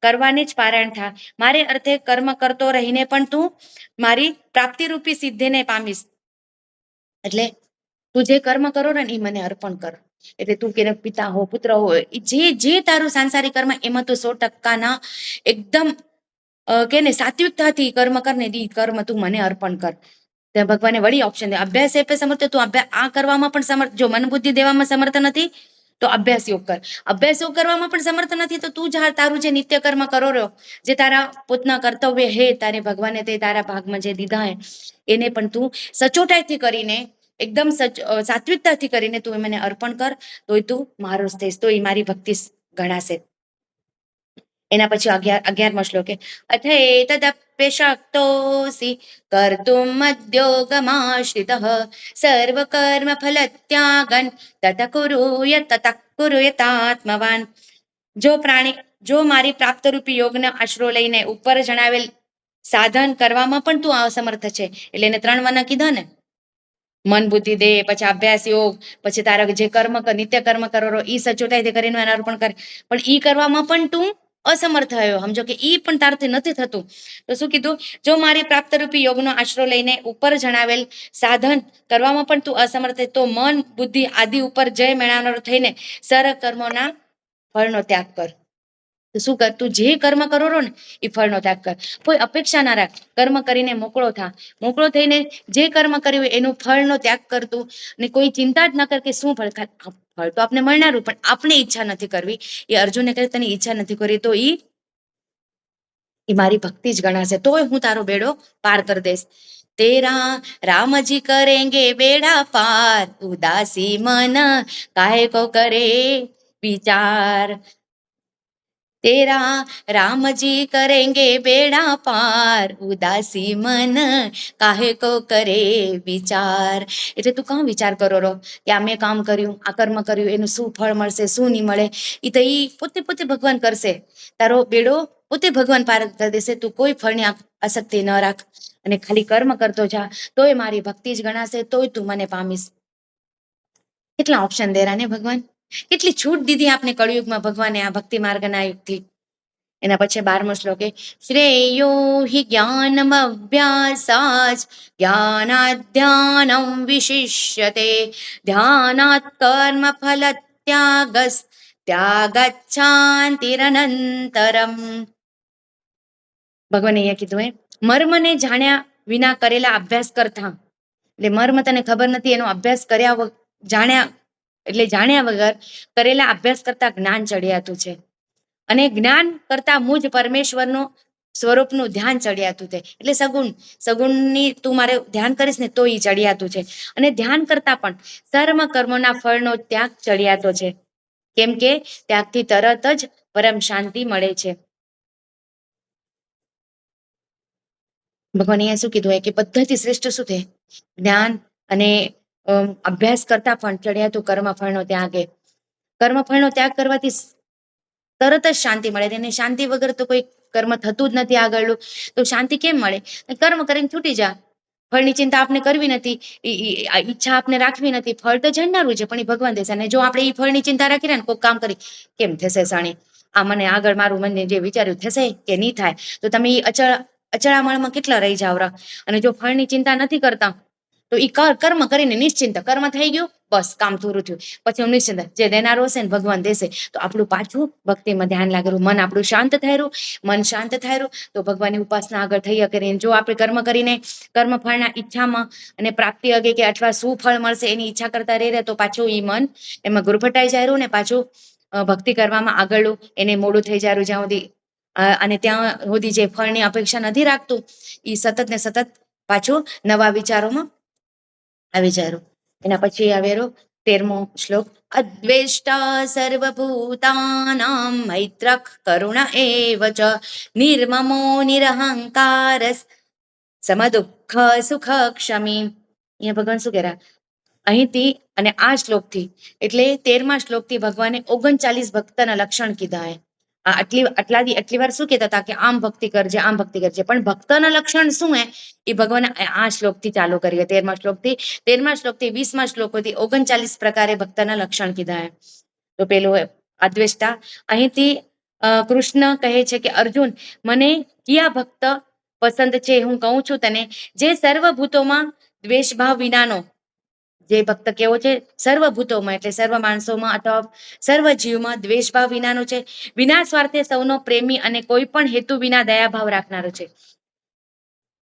કરવાની જ પારાયણ થા. મારે અર્થે કર્મ કરતો રહીને પણ તું મારી પ્રાપ્તિરૂપી સિદ્ધિને પામીશ. એટલે તું જે કર્મ કરો ને એ મને અર્પણ કર. એટલે તું કે પિતા હો, પુત્ર હો, જે તારું સાંસારિક કર્મ એમાં તું 100% એકદમ કે ને સાત્વિકતાથી કર્મ કર ને દી કર્મ તું મને અર્પણ કર. ત્યાં ભગવાને વળી ઓપ્શન દે, અભ્યાસ એ સમર્થ, તું આ કરવામાં પણ સમર્થ, જો મન બુદ્ધિ દેવામાં સમર્થ નથી તો અભ્યાસ યોગ કર. અભ્યાસ યોગ કરવામાં પણ સમર્થ નથી તો તું તારું જે નિત્ય કર્મ કરો રહ્યો, જે તારા પોતના કર્તવ્ય હે, તારે ભગવાને તે તારા ભાગમાં જે દીધા હે એને પણ તું સચોટાઈથી કરીને એકદમ સાત્વિકતાથી કરીને તું મને અર્પણ કર, તોય તું મારો જ થઈશ, તો એ મારી ભક્તિ ગણાશે. એના પછી 11મો શ્લોક કે અથૈતદપ્ય શક્તોસી કર્તુમ મદ્યોગમાશ્રિતઃ સર્વ કર્મ ફલ ત્યાગન તત કુરુયતાત્મવાન. જો મારી પ્રાપ્તરૂપી યોગનો આશરો લઈને ઉપર જણાવેલ સાધન કરવામાં પણ તું અસમર્થ છે, એટલે એને 3 વના કીધા ને, મન બુદ્ધિ દે, પછી અભ્યાસ યોગ, પછી તારા જે નિત્ય કર્મ કરો ઈ સચોટાઈથી કરીને અર્પણ કર, પણ ઈ કરવામાં પણ તું અસમર્થ થયો. સમજો કે ઈ પણ તારથી નથી થતું તો શું કીધું, જો મારી પ્રાપ્તરૂપી યોગનો આશરો લઈને ઉપર જણાવેલ સાધન કરવામાં પણ તું અસમર્થ તો મન બુદ્ધિ આદિ ઉપર જય મેળવનાર થઈને સર્વ કર્મોના ફળનો ત્યાગ કર. તો શું કર, તું જે કર્મ કરો ને એ ફળનો ત્યાગ કર. કોઈ અપેક્ષા ના રાખ, કર્મ કરીને મોકળો થા. મોકળો થઈને જે કર્મ કર્યું એનું ફળનો ત્યાગ કરતું ને કોઈ ચિંતા જ ન કર કે શું ફળ તો આપણે મળનારું, પણ આપણે ઈચ્છા નથી કરવી. એ અર્જુનને કહે તને ઈચ્છા નથી કરી તો ઈ મારી ભક્તિ જ ગણાશે, તોય હું તારો બેડો પાર કરી દઈશ. તેરા રામજી કરેંગે બેડા પાર ઉદાસી મન કાહે કો કરે વિચાર. તેરા રામજી કરેંગે બેડા પાર ઉદાસી મન કાહે કો કરે વિચાર. એટલે તું કાં વિચાર કરો રો કે આ મેં કામ કર્યું, આ કર્મ કર્યું, એનું શું ફળ મળશે, શું નહીં મળે, એ તો ઈ પોતે ભગવાન કરશે. તારો બેડો પોતે ભગવાન પાર કરી દેશે. તું કોઈ ફળની આસક્તિ ન રાખ અને ખાલી કર્મ કરતો જા, તોય મારી ભક્તિ જ ગણાશે, તોય તું મને પામીશ. કેટલા ઓપ્શન દેરા ને ભગવાન, કેટલી છૂટ દીધી આપણે કળિયુગમાં ભગવાને આ ભક્તિ માર્ગના યુગથી. એના પછી 12મો શ્લોક કે શ્રેયો હિ જ્ઞાનમ અભ્યાસાચ જ્ઞાનાધ્યાનમ વિશિષ્યતે ધ્યાનાત કર્મ ફલ ત્યાગસ ત્યાગચ્છાંતિરનંતરમ. ભગવાને અહીંયા કીધું મર્મને જાણ્યા વિના કરેલા અભ્યાસ કરતા, એટલે મર્મ તને ખબર નથી એનો અભ્યાસ જાણ્યા વગર કરેલા અભ્યાસ કરતા જ્ઞાન ચડિયાતું છે, અને જ્ઞાન કરતા મુજ પરમેશ્વરનું સ્વરૂપનું ધ્યાન ચડિયાતું છે. એટલે સગુણની તું મારે ધ્યાન કરીશ ને તો એ ચડિયાતું છે, અને ધ્યાન કરતા પણ સર્વ કર્મોના ફળનો ત્યાગ ચડિયાતો છે, કેમ કે ત્યાગથી તરત જ પરમ શાંતિ મળે છે. ભગવાન અહીંયા શું કીધું હોય કે પદ્ધતિ શ્રેષ્ઠ શું છે, જ્ઞાન અને અભ્યાસ કરતા પણ ચડિયાતું કર્મફળનો ત્યાગ. કર્મફળનો ત્યાગ કરવાથી તરત જ શાંતિ મળે, એને શાંતિ વગર તો કોઈ કર્મ થતું જ નથી આગળનું. તો શાંતિ કેમ મળે, કર્મ કરીને છૂટી જા. ફળની ચિંતા આપણે કરવી નથી, ઈચ્છા આપણે રાખવી નથી, ફળ તો જણનારું છે પણ એ ભગવાન દેશે. અને જો આપણે એ ફળની ચિંતા રાખી ને કોઈ કામ કરી કેમ થશે સાણી, આ મને આગળ મારું મને જે વિચાર્યું થશે કે નહીં થાય, તો તમે એ અચળામણમાં કેટલા રહી જાવ. અને જો ફળની ચિંતા નથી કરતા તો એ કર્મ કરીને નિશ્ચિંત, કર્મ થઈ ગયું બસ કામ પૂરું થયું, પછી હું નિશ્ચિંત, જે દેનારો હશે ને ભગવાન દેશે. તો આપણું પાછું ભક્તિમાં ધ્યાન લાગેલું, મન આપણું શાંત થાયરું, મન શાંત થાયરું તો ભગવાનની ઉપાસના આગળ થઈ શકે. જો આપણે કર્મ કરીને કર્મફળના ઈચ્છામાં અને પ્રાપ્તિ અગે કે અથવા શું ફળ મળશે એની ઈચ્છા કરતા રહે તો પાછું એ મન એમાં ગુરફટાઈ જાયરું ને પાછું ભક્તિ કરવામાં આગળનું એને મોડું થઈ જાયરું. જ્યાં સુધી અને ત્યાં સુધી જે ફળની અપેક્ષા નથી રાખતું એ સતત ને સતત પાછું નવા વિચારોમાં આવી જાયરું. એના પછી આવેરો 13મો શ્લોક અદ્વેષ્ટા સર્વભૂતાનાં મૈત્રક કરુણ એવ ચ નિર્મમો નિરહંકારસ સમદુઃખ સુખ ક્ષમી. અહીંયા ભગવાન શું કહેરા, અહીંથી અને આ શ્લોકથી એટલે 13મા શ્લોકથી ભગવાને 39 ભક્તના લક્ષણ કીધા. આટલી વાર શું કહેતા હતા કે આમ ભક્તિ કરજે, આમ ભક્તિ કરજે, પણ ભક્તના લક્ષણ શું હે એ ભગવાન આ શ્લોકથી ચાલુ કરી. 13મા શ્લોકથી 20મા શ્લોક સુધી 39 પ્રકારે ભક્તના લક્ષણ કીધા હે. તો પેલું અદ્વેષ્ટા, અહીંથી કૃષ્ણ કહે છે કે અર્જુન, મને કયા ભક્ત પસંદ છે હું કહું છું તને, જે સર્વભૂતોમાં દ્વેષભાવ વિનાનો. જે ભક્ત કેવો છે? સર્વભૂતોમાં એટલે સર્વ માણસોમાં અથવા સર્વ જીવમાં દ્વેષભાવ વિનાનો છે, વિના સ્વાર્થે સૌનો પ્રેમી અને કોઈ પણ હેતુ વિના દયાભાવ રાખનારો છે.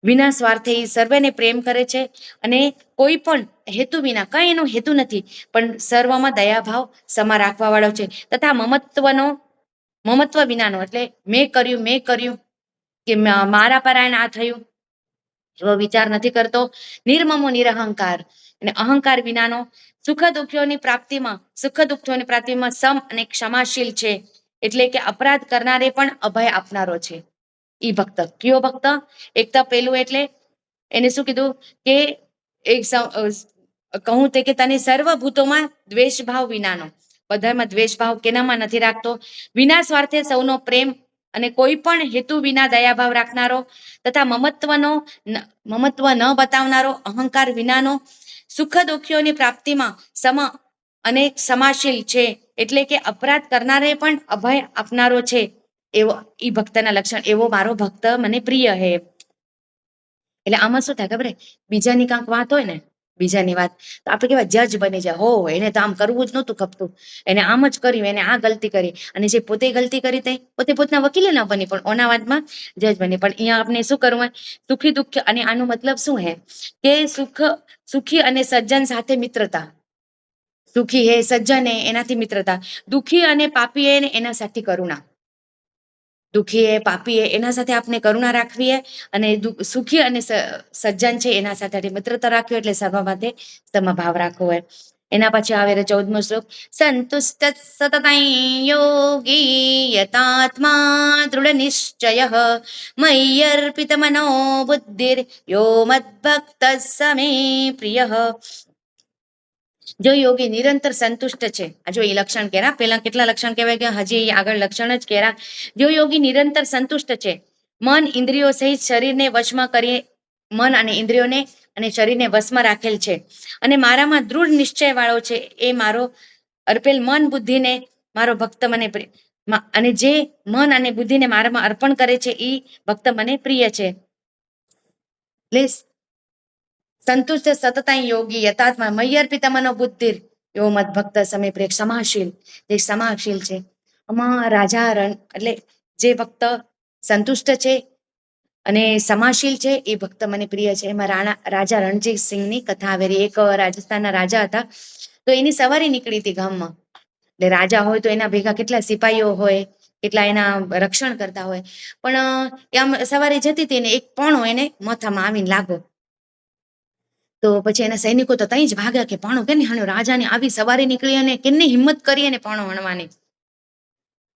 વિના સ્વાર્થે એ સર્વેને પ્રેમ કરે છે અને કોઈ પણ હેતુ વિના, કઈ એનો હેતુ નથી, પણ સર્વમાં દયાભાવ સમા રાખવા વાળો છે. તથા મમત્વ વિનાનો એટલે મેં કર્યું કે મારા પરાયણ આ થયું એવો વિચાર નથી કરતો. નિર્મમો નિરહંકાર અને અહંકાર વિનાનો. સુખ દુઃખોની પ્રાપ્તિમાં સમ અને ક્ષમાશીલ છે, એટલે કે અપરાધ કરનારે પણ અભય આપનારો છે. ઈ ભક્ત કયો ભક્ત? એક તો પેલું એટલે એને શું કીધું કે એક કહું તે કે તને સર્વભૂતોમાં દ્વેષભાવ વિનાનો, બધામાં દ્વેષભાવ કેનામાં નથી રાખતો, વિના સ્વાર્થે સૌનો પ્રેમ અને કોઈ પણ હેતુ વિના દયાભાવ રાખનારો, તથા મમત્વ ન બતાવનારો, અહંકાર વિનાનો, સુખ દુઃખીઓની પ્રાપ્તિમાં સમ અને ક્ષમાશીલ છે, એટલે કે અપરાધ કરનારે પણ અભય આપનારો છે. એવો ઈ ભક્તના લક્ષણ, એવો મારો ભક્ત મને પ્રિય હે. એટલે આમાં શું થાય ખબર? બીજાની કાંક વાત હોય ને, બીજાની વાત, તો આપણે કેવા જજ બની જાય, હો એને તો આમ કરવું જ નહોતું ખપતું, એને આમ જ કર્યું, એને આ ગલતી કરી. અને જે પોતે ગલતી કરી તે પોતના વકીલે ના બની, પણ ઓના વાતમાં જજ બની. પણ અહીંયા આપણે શું કરવું હોય? સુખી દુઃખ. અને આનો મતલબ શું હે કે સુખી અને સજ્જન સાથે મિત્રતા. સુખી હે, સજ્જન હે, એનાથી મિત્રતા. દુઃખી અને પાપી હે, એના સાથે કરુણા. દુઃખી હે, પાપી હે, એના સાથે આપણે કરુણા રાખવી. અને સુખી અને સજ્જન છે એના સાથે મિત્રતા રાખવી, એટલે સર્વ માટે સમભાવ રાખવો હોય. એના પછી આવે 14મો શ્લોક. સંતુષ્ટ સતતં યોગી યતાત્મા દૃઢ નિશ્ચય મય્યર્પિત મનો બુદ્ધિર યો મદ્ભક્ત સમે પ્રિય. જો યોગી નિરંતર સંતુષ્ટ છે, આ જો એ લક્ષણ કેરા, પેલા કેટલા લક્ષણ કહેવાય ગયા, હજી આગળ લક્ષણ જ કેરા. જો યોગી નિરંતર સંતુષ્ટ છે, મન ઇન્દ્રિયો સહિત શરીરને વશમાં કરી, મન અને ઇન્દ્રિયોને અને શરીરને વશમાં રાખેલ છે, અને મારામાં દૃઢ નિશ્ચય વાળો છે, એ મારો અર્પેલ મન બુદ્ધિને મારો ભક્ત મને અને જે મન અને બુદ્ધિને મારામાં અર્પણ કરે છે, એ ભક્ત મને પ્રિય છે. પ્લીઝ સંતુષ્ટ સતતં યોગી યતાત્મા મય્યર્પિત મનો બુદ્ધિર એવો મત ભક્ત સમે પ્રિય. ક્ષમાશીલ, જે ક્ષમાશીલ છે. આમાં રાજા એટલે જે ભક્ત સંતુષ્ટ છે અને ક્ષમાશીલ છે, એ ભક્ત મને પ્રિય છે. એમાં રાજા રણજીત સિંહની કથા આવેલી. એક રાજસ્થાનના રાજા હતા, તો એની સવારી નીકળી હતી ગામમાં. એટલે રાજા હોય તો એના ભેગા કેટલા સિપાહીઓ હોય, કેટલા એના રક્ષણ કરતા હોય. પણ આમ સવારે જતી હતી ને એક પણો એને માથામાં આવીને લાગો. તો પછી એના સૈનિકો તો ત્યાં જ ભાગ્યા કે પાણો કેને હણ્યો, રાજાને આવી સવારે નીકળી અને કેની હિંમત કરી અને પાણો હણવાની.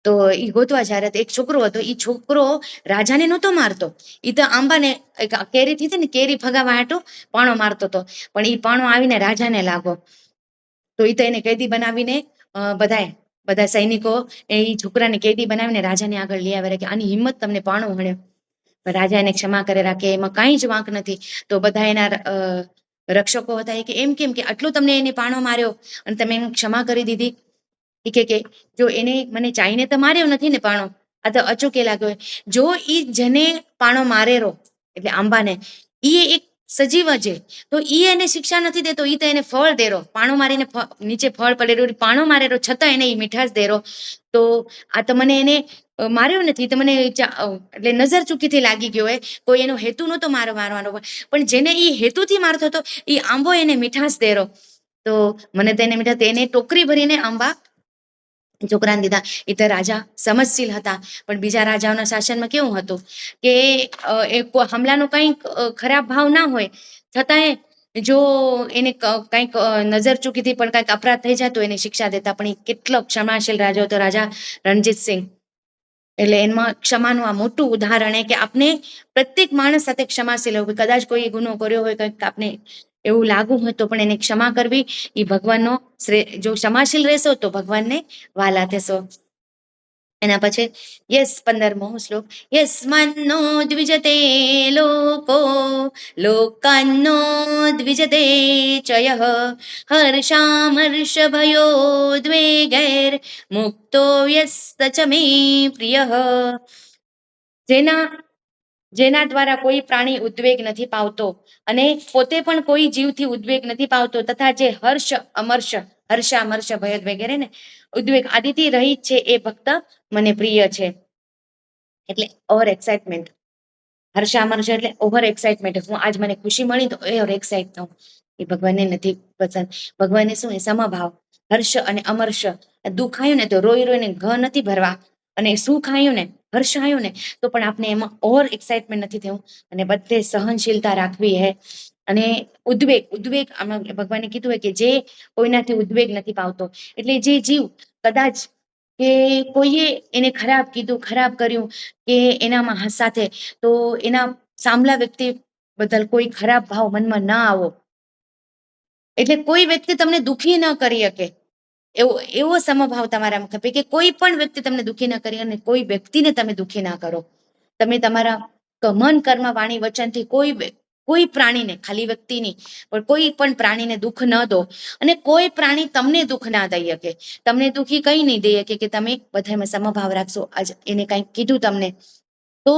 તો એ ગોતવા જ્યારે એક છોકરો હતો, એ છોકરો રાજાને નહોતો મારતો, એ તો આંબાને કેરી થી ને કેરી ફગાવા હાટો પાણો મારતો હતો. પણ એ પાણો આવીને રાજાને લાગો, તો એ તો એને કેદી બનાવીને બધા સૈનિકો એ છોકરાને કેદી બનાવીને રાજાને આગળ લઈ આવે કે આની હિંમત તમને પાણો હણ્યો. રાજા એને ક્ષમા કરે રાખે, એમાં કાંઈ જ વાંક નથી. તો બધા એના રક્ષકો હતા કે એમ કેમ કે આટલું તમને એને પાણો માર્યો અને તમે એને ક્ષમા કરી દીધી. એ કે જો એને મને ચાઈને તો માર્યો નથી ને પાણો, આ તો અચૂકે લાગ્યો. જો ઈ જેને પાણો મારેલો એટલે આંબાને, ઈ એક સજીવ છે, તો ઈ એને શિક્ષા નથી દેતો, ઈ તો એને ફળ દેરો. પાણો મારીને નીચે ફળ પડેલું, પાણો મારેલો છતાં એને ઈ મીઠાશ દેરો. તો આ તો મને એને માર્યો નથી, તો મને એટલે નજર ચૂકીથી લાગી ગયો હોય, કોઈ એનો હેતુ નહોતો મારવાનો, પણ જેને ઈ હેતુથી મારતો હતો ઈ આંબો એને મીઠાશ દેરો. તો મને તો એને મીઠાશ, એને ટોકરી ભરીને આંબા છોકરાને દીધા. એ તો રાજા સમજશીલ હતા, પણ બીજા રાજાઓના શાસનમાં કેવું હતું કે હમલાનો કંઈક ખરાબ ભાવ ના હોય, છતાંય જો એને કંઈક નજર ચૂકીથી પણ કંઈક અપરાધ થઈ જાય તો એને શિક્ષા દેતા. પણ એ કેટલો ક્ષમાશીલ રાજા હતો, રાજા રણજીત સિંહ. એટલે એમાં ક્ષમાનું આ મોટું ઉદાહરણ કે આપણે પ્રત્યેક માણસ સાથે ક્ષમાશીલ હોવું. કદાચ કોઈ ગુનો કર્યો હોય, કંઈક આપણે એવું લાગુ હોય તો પણ એને ક્ષમા કરવી, એ ભગવાનનો જો ક્ષમાશીલ રહેશો તો ભગવાનને વાલા થશો. એના પછી 15મો શ્લોક, યસ્માન્નો દ્વિજતે લોકો લોકાન્નો દ્વિજતે ચયઃ હર્ષામર્ષ ભયોદ્વેગૈર મુક્તો યસ્ત ચ મે પ્રિયઃ. જેના દ્વારા કોઈ પ્રાણી ઉદ્વેગ નથી પાવતો અને પોતે પણ કોઈ જીવથી ઉદ્વેગ નથી પાવતો, તથા જે હર્ષામર્ષ ભયોદ્વેગ ને ઉદ્વેગ આદિથી રહિત છે, એ ભક્ત મને પ્રિય છે. એટલે ઓવર એક્સાઇટમેન્ટ, હર્ષામર્ષ એટલે ઓવર એક્સાઇટમેન્ટ, હું આજ મને ખુશી મળી તો ઓવર એક્સાઇટ થાઉં, એ ભગવાનને નથી પસંદ. ભગવાનને શું એ સમભાવ, હર્ષ અને અમર્ષ. દુઃખ આવ્યું ને તો રોઈ રોઈને ઘ નથી ભરવા, અને સુખ આવ્યું ને હર્ષ આવ્યું ને તો પણ આપણે એમાં ઓવર એક્સાઇટમેન્ટ નથી થયું, અને બધે સહનશીલતા રાખવી હે. અને ઉદ્વેગ આમાં ભગવાને કીધું હોય કે જે કોઈનાથી ઉદ્વેગ નથી પાવતો, એટલે જે જીવ કદાચ કે કોઈએ એને ખરાબ કીધું, ખરાબ કર્યું કે એનામાં સાથે, તો એના સામલા વ્યક્તિ બદલ કોઈ ખરાબ ભાવ મનમાં ના આવો. એટલે કોઈ વ્યક્તિ તમને દુઃખી ન કરી શકે એવો સમભાવ તમારામાં ખપે, કે કોઈ પણ વ્યક્તિ તમને દુઃખી ન કરી અને કોઈ વ્યક્તિને તમે દુઃખી ના કરો. તમે તમારા મન, કર્મ, વાણી, વચનથી કોઈ પ્રાણીને, ખાલી વ્યક્તિની પણ કોઈ પણ પ્રાણીને દુઃખ ન દો, અને કોઈ પ્રાણી તમને દુઃખ ના દઈ શકે. તમને દુઃખી કઈ નહીં દઈ શકે કે તમે બધામાં સમભાવ રાખશો. આજ એને કંઈક કીધું તમને, તો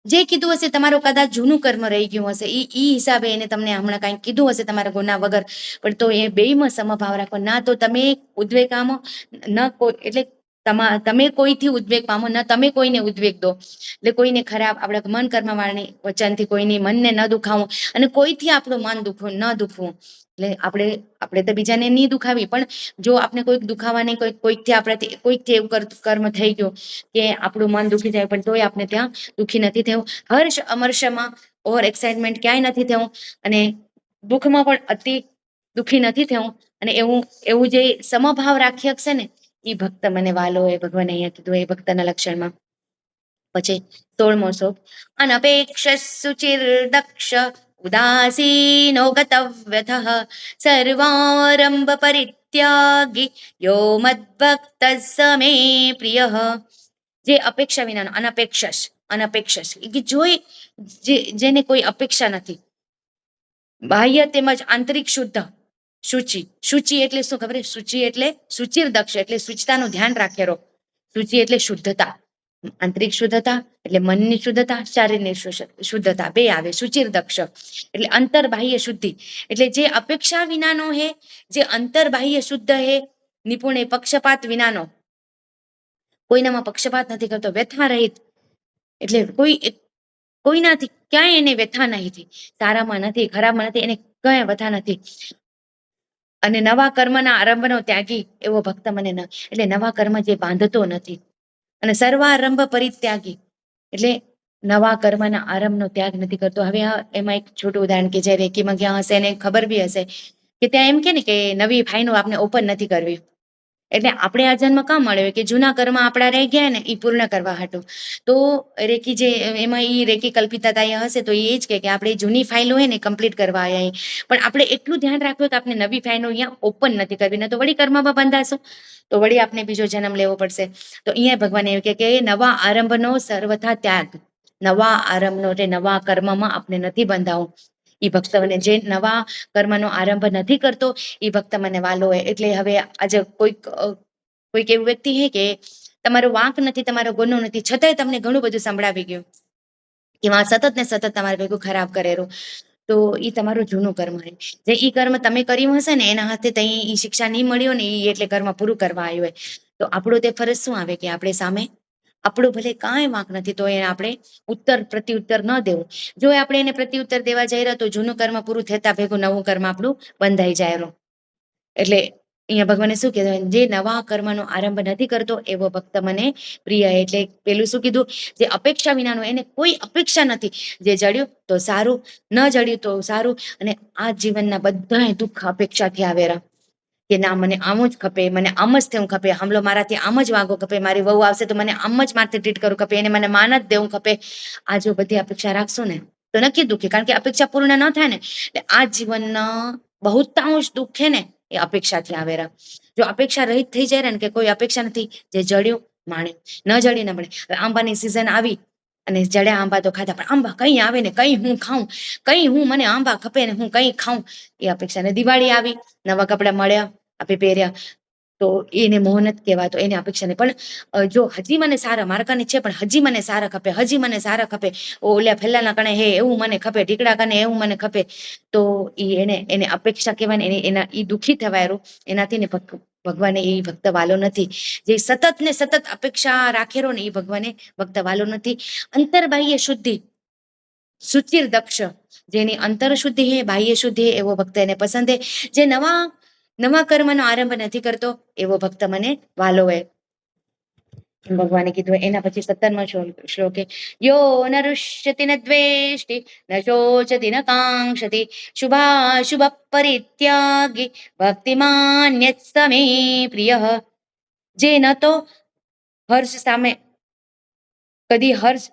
જે કીધું હશે તમારું કદાચ જૂનું કર્મ રહી ગયું હશે, ઈ હિસાબે એને તમને હમણાં કંઈક કીધું હશે તમારા ગુના વગર, પણ તો એ બેયમાં સમભાવ રાખો. ના તો તમે ઉદ્વેગ પામો, ન કોઈ, એટલે તમે કોઈથી ઉદ્વેગ પામો, ન તમે કોઈને ઉદ્વેગ દો. એટલે કોઈને ખરાબ, આપણા મન, કર્મ, વાણી, વચનથી કોઈની મનને ન દુખાવું, અને કોઈથી આપણું મન ન દુખવું. એટલે આપણે તો બીજાને નહીં દુખાવી, પણ જો આપણે કોઈક દુખાવાની, કોઈકથી એવું કર્મ થઈ ગયું કે આપણું મન દુખી જાય, પણ તોય આપણે ત્યાં દુખી નથી થયું. હર્ષ અમર્ષમાં ઓવર એક્સાઇટમેન્ટ ક્યાંય નથી થયું, અને દુઃખમાં પણ અતિ દુઃખી નથી થયું. અને એવું જે સમભાવ રાખી શકશે ને, એ ભક્ત મને વાલો હોય. ભગવાન અહીંયા કીધું એ ભક્તના લક્ષણમાં. પછી 16મો શ્લોક, અનપેક્ષ શુચિર્દક્ષ ઉદાસીનો ગતવ્યથઃ સર્વારંભ પરિત્યાગી યો મદ્ભક્ત સ મે પ્રિયઃ. જે અપેક્ષા વિનાનો, અનપેક્ષ કે જેને કોઈ અપેક્ષા નથી, બાહ્ય તેમજ આંતરિક શુદ્ધ, શુચિ એટલે શું ખબર? શુચિ એટલે શુચિર દક્ષ, એટલે શુચિતાનું ધ્યાન રાખેલો. શુચિ એટલે શુદ્ધતા, આંતરિક શુદ્ધતા એટલે મનની શુદ્ધતા, શારીરની શુદ્ધતા બે આવે. શુચિર દક્ષ એટલે અંતર બાહ્ય શુદ્ધિ, એટલે જે અપેક્ષા વિનાનો હે, જે અંતર બાહ્ય શુદ્ધ હે, નિપુણ પક્ષપાત વિનાનો, કોઈનામાં પક્ષપાત નથી કરતો, વ્યથા રહિત, એટલે કોઈનાથી ક્યાંય એને વ્યથા નથી, સારામાં નથી, ખરાબમાં નથી, એને કઈ વ્યથા નથી. અને નવા કર્મના આરંભનો ત્યાગી એવો ભક્ત મને ન, એટલે નવા કર્મ જે બાંધતો નથી. અને સર્વારંભ પરિત્યાગી એટલે નવા કર્મના આરંભનો ત્યાગ નથી કરતો. હવે એમાં એક છોટું ઉદાહરણ, કે જે રેકીમાં ગયા હશે એને ખબર બી હશે કે ત્યાં એમ કે ને કે નવી ફાઈનો આપણે ઓપન નથી કરવી. એટલે આપણે આ જન્મ કામ મળ્યો કે જૂના કર્મ આપણા રહી ગયા ને એ પૂર્ણ કરવા હાટું. તો રેકી જે એમાં એ રેકી કલ્પિતતા હશે તો એ જ કે આપણે જૂની ફાઇલો હોય ને કમ્પ્લીટ કરવા આવ્યા. પણ આપણે એટલું ધ્યાન રાખવું કે આપણે નવી ફાઇલો અહીંયા ઓપન નથી કરવી, ને તો વળી કર્મમાં બંધાશું તો વળી આપણે બીજો જન્મ લેવો પડશે. તો અહીંયા ભગવાન એવું કે નવા આરંભનો સર્વથા ત્યાગ, નવા આરંભનો એટલે નવા કર્મમાં આપણે નથી બંધાવું. એ ભક્ત મને જે નવા કર્મનો આરંભ નથી કરતો એ ભક્ત મને વાલો હોય. એટલે હવે આજે કોઈક એવું વ્યક્તિ હે કે તમારો વાંક નથી, તમારો ગુનો નથી, છતાંય તમને ઘણું બધું સંભળાવી ગયું કે સતત ને સતત તમારે ભેગું ખરાબ કરેલું, તો એ તમારું જૂનું કર્મ હોય. જે ઈ કર્મ તમે કર્યું હશે ને એના હાથે તઈ ઈ શિક્ષા નહીં મળ્યો ને એ એટલે કર્મ પૂરું કરવા આવ્યું હોય. તો આપણું તે ફરજ શું આવે કે આપણે સામે આપણું ભલે કાંઈ વાંક નથી તો એને આપણે પ્રત્યુત્તર ન દેવું. જો આપણે એને પ્રત્યુત્તર દેવા જઈ રહ્યા તો જૂનું કર્મ પૂરું થતા ભેગું નવું કર્મ આપણું બંધાઈ જાય. એટલે અહીંયા ભગવાને શું કીધું? જે નવા કર્મનો આરંભ નથી કરતો એવો ભક્ત મને પ્રિય. એટલે પેલું શું કીધું? જે અપેક્ષા વિનાનું, એને કોઈ અપેક્ષા નથી. જે જડ્યું તો સારું, ન જડ્યું તો સારું. અને આ જીવનના બધા દુઃખ અપેક્ષાથી આવેલા કે ના મને આમ જ ખપે, મને આમ જ થવું ખપે, હમલો મારાથી આમ જ વાગો ખપે, મારી વહુ આવશે તો મને આમ જ મારથી ટ્રીટ કરવું ખપે, એને મને માન જ દેવું ખપે. આ જો બધી અપેક્ષા રાખશો ને તો નક્કી દુઃખી, કારણ કે અપેક્ષા પૂર્ણ ન થાય ને એટલે આ જીવનના બહુતાંશ દુઃખ છે ને એ અપેક્ષાથી આવેલા. જો અપેક્ષા રહિત થઈ જાય ને કે કોઈ અપેક્ષા નથી, જે જડ્યું માણ્યું, ન જડી ન મળે. આંબાની સિઝન આવી અને જડ્યા આંબા તો ખાધા, પણ આંબા કઈ આવે ને કઈ હું ખાઉં, કઈ હું મને આંબા ખપે ને હું કઈ ખાઉં, એ અપેક્ષા. ને દિવાળી આવી, નવા કપડા મળ્યા, આપણે પહેર્યા, તો એને મોહ નથી કહેવાતો, એને અપેક્ષા નહીં. પણ જો હજી મને સારા મારા કને છે, પણ હજી મને સારા ખપે, હજી મને સારા ખપે, ઓલ્યા ફેલાના કણે હે એવું મને ખપે, ઢીકડા કને એવું મને ખપે, તો એને અપેક્ષા કહેવાય ને. એના એ દુઃખી થવાયરું, એનાથી ને ભગવાને એ ભક્ત વાલો નથી. જે સતત ને સતત અપેક્ષા રાખેલો ને એ ભગવાને ભક્ત વાલો નથી. અંતરબાહ્ય શુદ્ધિ સુચિર દક્ષ, જેની અંતર શુદ્ધિ હે બાહ્ય શુદ્ધિ હે, એવો ભક્ત એને પસંદ હે. જે નવા કર્મનો આરંભ નથી કરતો એવો ભક્ત મને વાલો હે. ભગવાને કીધું. એના પછી 17મો શ્લોક હે, યો ન રુષ્યતિ ન દ્વેષ્ટિ ન શોચતિ ન કાંક્ષતિ શુભાશુભ પરિત્યાગી ભક્તિમાન્યસ્તમે પ્રિય. જે ન તો હર્ષ સામે કદી હર્ષ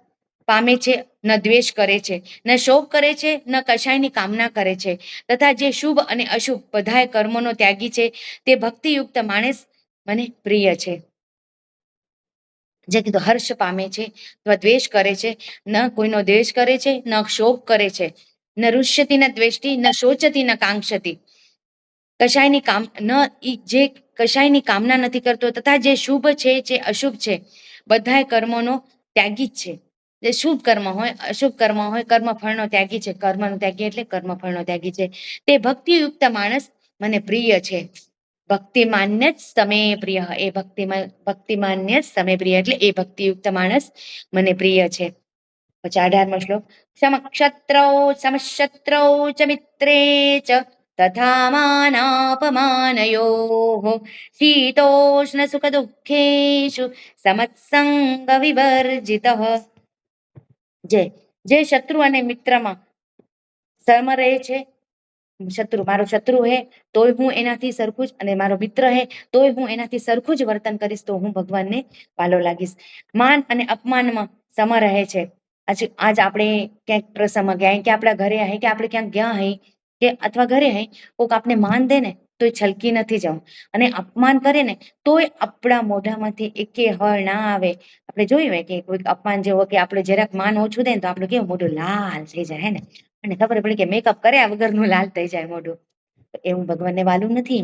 પામે છે, ન દ્વેષ કરે છે, ન શોક કરે છે, ન કશાયની કામના કરે છે, તથા જે શુભ અને અશુભ બધાય કર્મોનો ત્યાગી છે, તે ભક્તિયુક્ત માણસ મને પ્રિય છે. જે કીધું હર્ષ પામે છે, દ્વેષ કરે છે, ન કોઈનો દ્વેષ કરે છે, ન શોક કરે છે, ન રુષ્યતિ ન દ્વેષ્ટિ, ન શોચતી ન કાંક્ષતી, કશાયની કામ ન જે કશાયની કામના નથી કરતો, તથા જે શુભ છે, જે અશુભ છે, બધાય કર્મોનો ત્યાગી જ છે. જે શુભ કર્મ હોય અશુભ કર્મ હોય, કર્મફળનો ત્યાગી છે. કર્મનો ત્યાગી એટલે કર્મફળનો ત્યાગી છે. તે ભક્તિયુક્ત માણસ મને પ્રિય છે. ભક્તિમાન્ય જ તમે પ્રિય, એ ભક્તિમાન્ય જ તમે પ્રિય એટલે એ ભક્તિયુક્ત માણસ મને પ્રિય છે. પછી 18મો શ્લોક, સમક્ષત્રૌ ચ મિત્રે ચ તથા માનાપમાનયોઃ શીતોષ્ણ સુખ દુઃખેષુ સમત્સંગ વિવર્જિતઃ. જે શત્રુ અને મિત્રમાં સમ રહે છે, શત્રુ મારો શત્રુ હે તોય હું એનાથી સરખું જ, અને મારો મિત્ર હે તોય હું એનાથી સરખું જ વર્તન કરીશ, તો હું ભગવાનને વાલો લાગીશ. માન અને અપમાનમાં સમ રહે છે. આજ આપણે ક્યાંક પ્રસંગમાં ગયા, કે આપણા ઘરે હે, કે આપણે ક્યાંક ગયા હઈ, કે અથવા ઘરે હઈ, કોઈક આપણે માન દે ને તો છલકી નથી જવું, અને અપમાન કરે ને તોય આપણા મોઢામાંથી એકે હળ ના આવે. આપણે જોયું હોય કે કોઈક અપમાન જેવો, કે આપણે જરાક માન ઓછું દે ને તો આપણું કેવું મોઢું લાલ થઈ જાય હે ને, અને ખબર પડી કે મેકઅપ કર્યા વગરનું લાલ થઈ જાય મોઢું. એવું ભગવાનને વાલું નથી.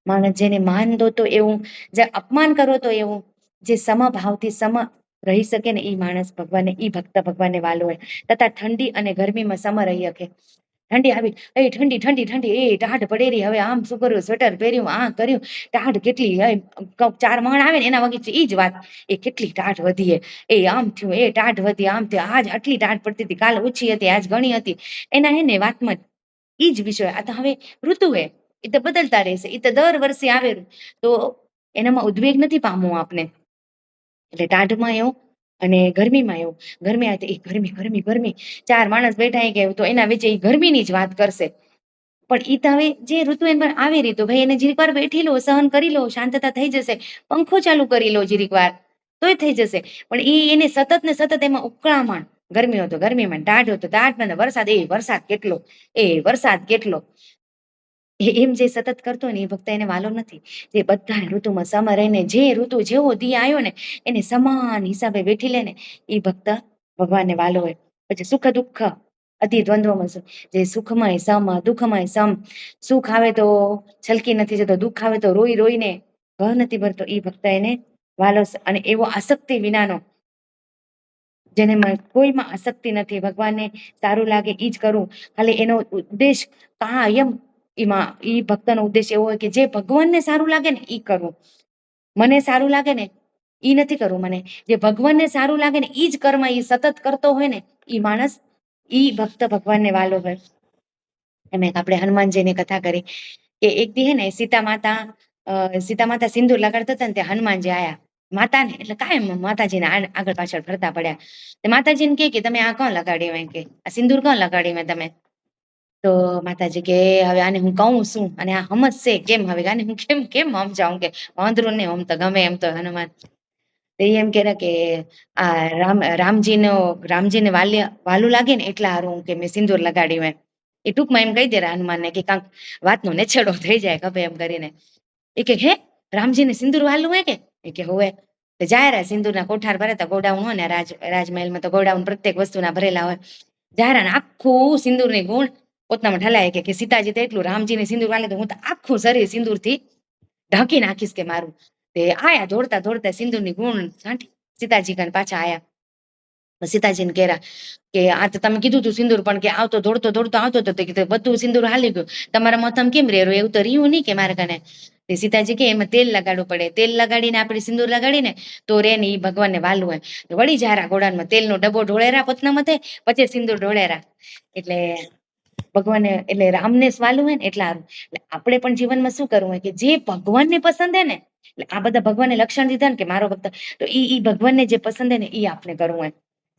માણસ જેને માન દો તો એવું, જે અપમાન કરો તો એવું, જે સમભાવથી સમ રહી શકે ને એ માણસ ભગવાનને, એ ભક્ત ભગવાનને વાલો હોય. તથા ઠંડી અને ગરમીમાં સમ રહી શકે. ઠંડી આવી, એ ઠંડી ઠંડી ઠંડી, એ ટાઢ પડેરી, હવે આમ શું કર્યું, સ્વેટર પહેર્યું, આ કર્યું, ટાઢ કેટલી, 4 મણ આવે ને એના વગર એ જ વાત, એ કેટલી ટાઢ વધી, એ આમ થયું, એ ટાઢ વધી, આમ થયું, આજ આટલી ટાઢ પડતી હતી, કાલ ઓછી હતી, આજ ઘણી હતી. એના હે ને વાતમાં એ જ વિષય. આ તો હવે ઋતુ હે, એ તો બદલતા રહેશે, એ તો દર વર્ષે આવે, તો એનામાં ઉદ્વેગ નથી પામવું આપણે. એટલે ટાઢમાં એવું અને ગરમીમાં એવું. ગરમી આવે તો એ ગરમી ગરમી ગરમી, 4 માણસ બેઠા કે તો એના વિશે એ ગરમીની જ વાત કરશે. પણ એ તો હવે જે ઋતુ એને આવી રીતું, ભાઈ એને જીરીક વાર બેઠી લો, સહન કરી લો, શાંતતા થઈ જશે, પંખો ચાલુ કરી લો જીરીક વાર તોય થઈ જશે. પણ એને સતત ને સતત એમાં ઉકળામણ, ગરમી હોય તો ગરમીમાં, ટાઢ હોય તો ટાઢ, વરસાદ એ વરસાદ કેટલો, એ વરસાદ કેટલો, એમ જે સતત કરતો હોય ને એ ભક્ત એને વાલો નથી. જે બધા ઋતુમાં સમ રહીને, જે ઋતુ જેવો દી આવ્યો ને એને સમાન હિસાબે બેઠી લે ને એ ભક્ત ભગવાનને વાલો હોય. પછી સુખ દુઃખ અતિ દ્વંદ્વમાં, જે સુખમય સમ, દુઃખમય સમ, સુખ આવે તો છલકી નથી જતો, દુઃખ આવે તો રોઈ રોઈને ઘર નથી ભરતો, એ ભક્ત એને વાલો. અને એવો આસક્તિ વિનાનો, જેને કોઈમાં આસક્તિ નથી, ભગવાનને સારું લાગે એ જ કરવું, ખાલી એનો ઉદ્દેશ કાયમ એમાં, એ ભક્તનો ઉદ્દેશ એવો હોય કે જે ભગવાનને સારું લાગે ને એ કરવું. મને સારું લાગે ને એ નથી કરવું, મને જે ભગવાનને સારું લાગે ને એ જ કર્મ એ સતત કરતો હોય ને એ માણસ, એ ભક્ત ભગવાનને વાલો હોય. એમ આપણે હનુમાનજીની કથા કરી કે એક દી હે ને સીતા માતા સિંદૂર લગાડતા હતા ને ત્યાં હનુમાનજી આયા માતાને, એટલે કાયમ માતાજીને આગળ પાછળ ફરતા પડ્યા. માતાજીને કે તમે આ કોણ લગાડ્યું, એમ કે આ સિંદૂર કોણ લગાડ્યું મેં તમે? તો માતાજી કે હવે આને હું કહું શું, અને આ સમજશે કેમ, હવે આને હું કેમ કેમ સમજાવું, કે વાંદરું ને આમ તો ગમે એમ તો હનુમાન. તે એમ કેરા કે આ રામજીને વાલું લાગે ને એટલા હારું કે મેં સિંદૂર લગાડ્યું એમ. એ ટૂંકમાં એમ કહી દે હનુમાનને કે કાંક વાતનો નેછેડો થઈ જાય ખભે એમ કરીને. એ કે હે રામજીને સિંદૂર વાલું હોય કે? એ કે હોવે. જાયરા સિંદૂરના કોઠાર ભરેતા ગોડાઉન હોય ને રાજમહેલમાં તો ગોડાઉન પ્રત્યેક વસ્તુના ભરેલા હોય. જાયરા ને આખું સિંદૂરની ગુણ પોતામાં ઠલાય કે સીતાજી તો એટલું રામજીને સિંદૂર વાલે તો હું તો આખું શરીર સિંદૂરથી ઢાંકી નાખીશ કે મારું. તે આયા દોડતા દોડતા સિંદૂરની ગુણ છાંટી સીતાજી કને પાછા આયા. સીતાજીને કેરા કે આ તો તમે કીધું તું સિંદૂર પણ કે આવતો દોડતો દોડતો આવતો હતો કે બધું સિંદૂર હાલી ગયું, તમારા માથામાં કેમ રેરું એવું તો રહ્યું નહીં કે મારા કને. તે સીતાજી કે એમાં તેલ લગાડવું પડે, તેલ લગાડીને આપણે સિંદૂર લગાડીને તો રે ને એ ભગવાનને વાલું હોય. વળી જારા ઘોડામાં તેલનો ડબ્બો ઢોળેરા પોતના માથે, પછી સિંદૂર ઢોળેરા. એટલે ભગવાનને એટલે રામને વાલું હોય ને એટલા સારું. એટલે આપણે પણ જીવનમાં શું કરવું હોય કે જે ભગવાનને પસંદ હે ને, એટલે આ બધા ભગવાનને લક્ષણ દીધા ને કે મારો ભક્ત, તો ઈ ભગવાનને જે પસંદ હે ને એ આપણે કરવું હોય.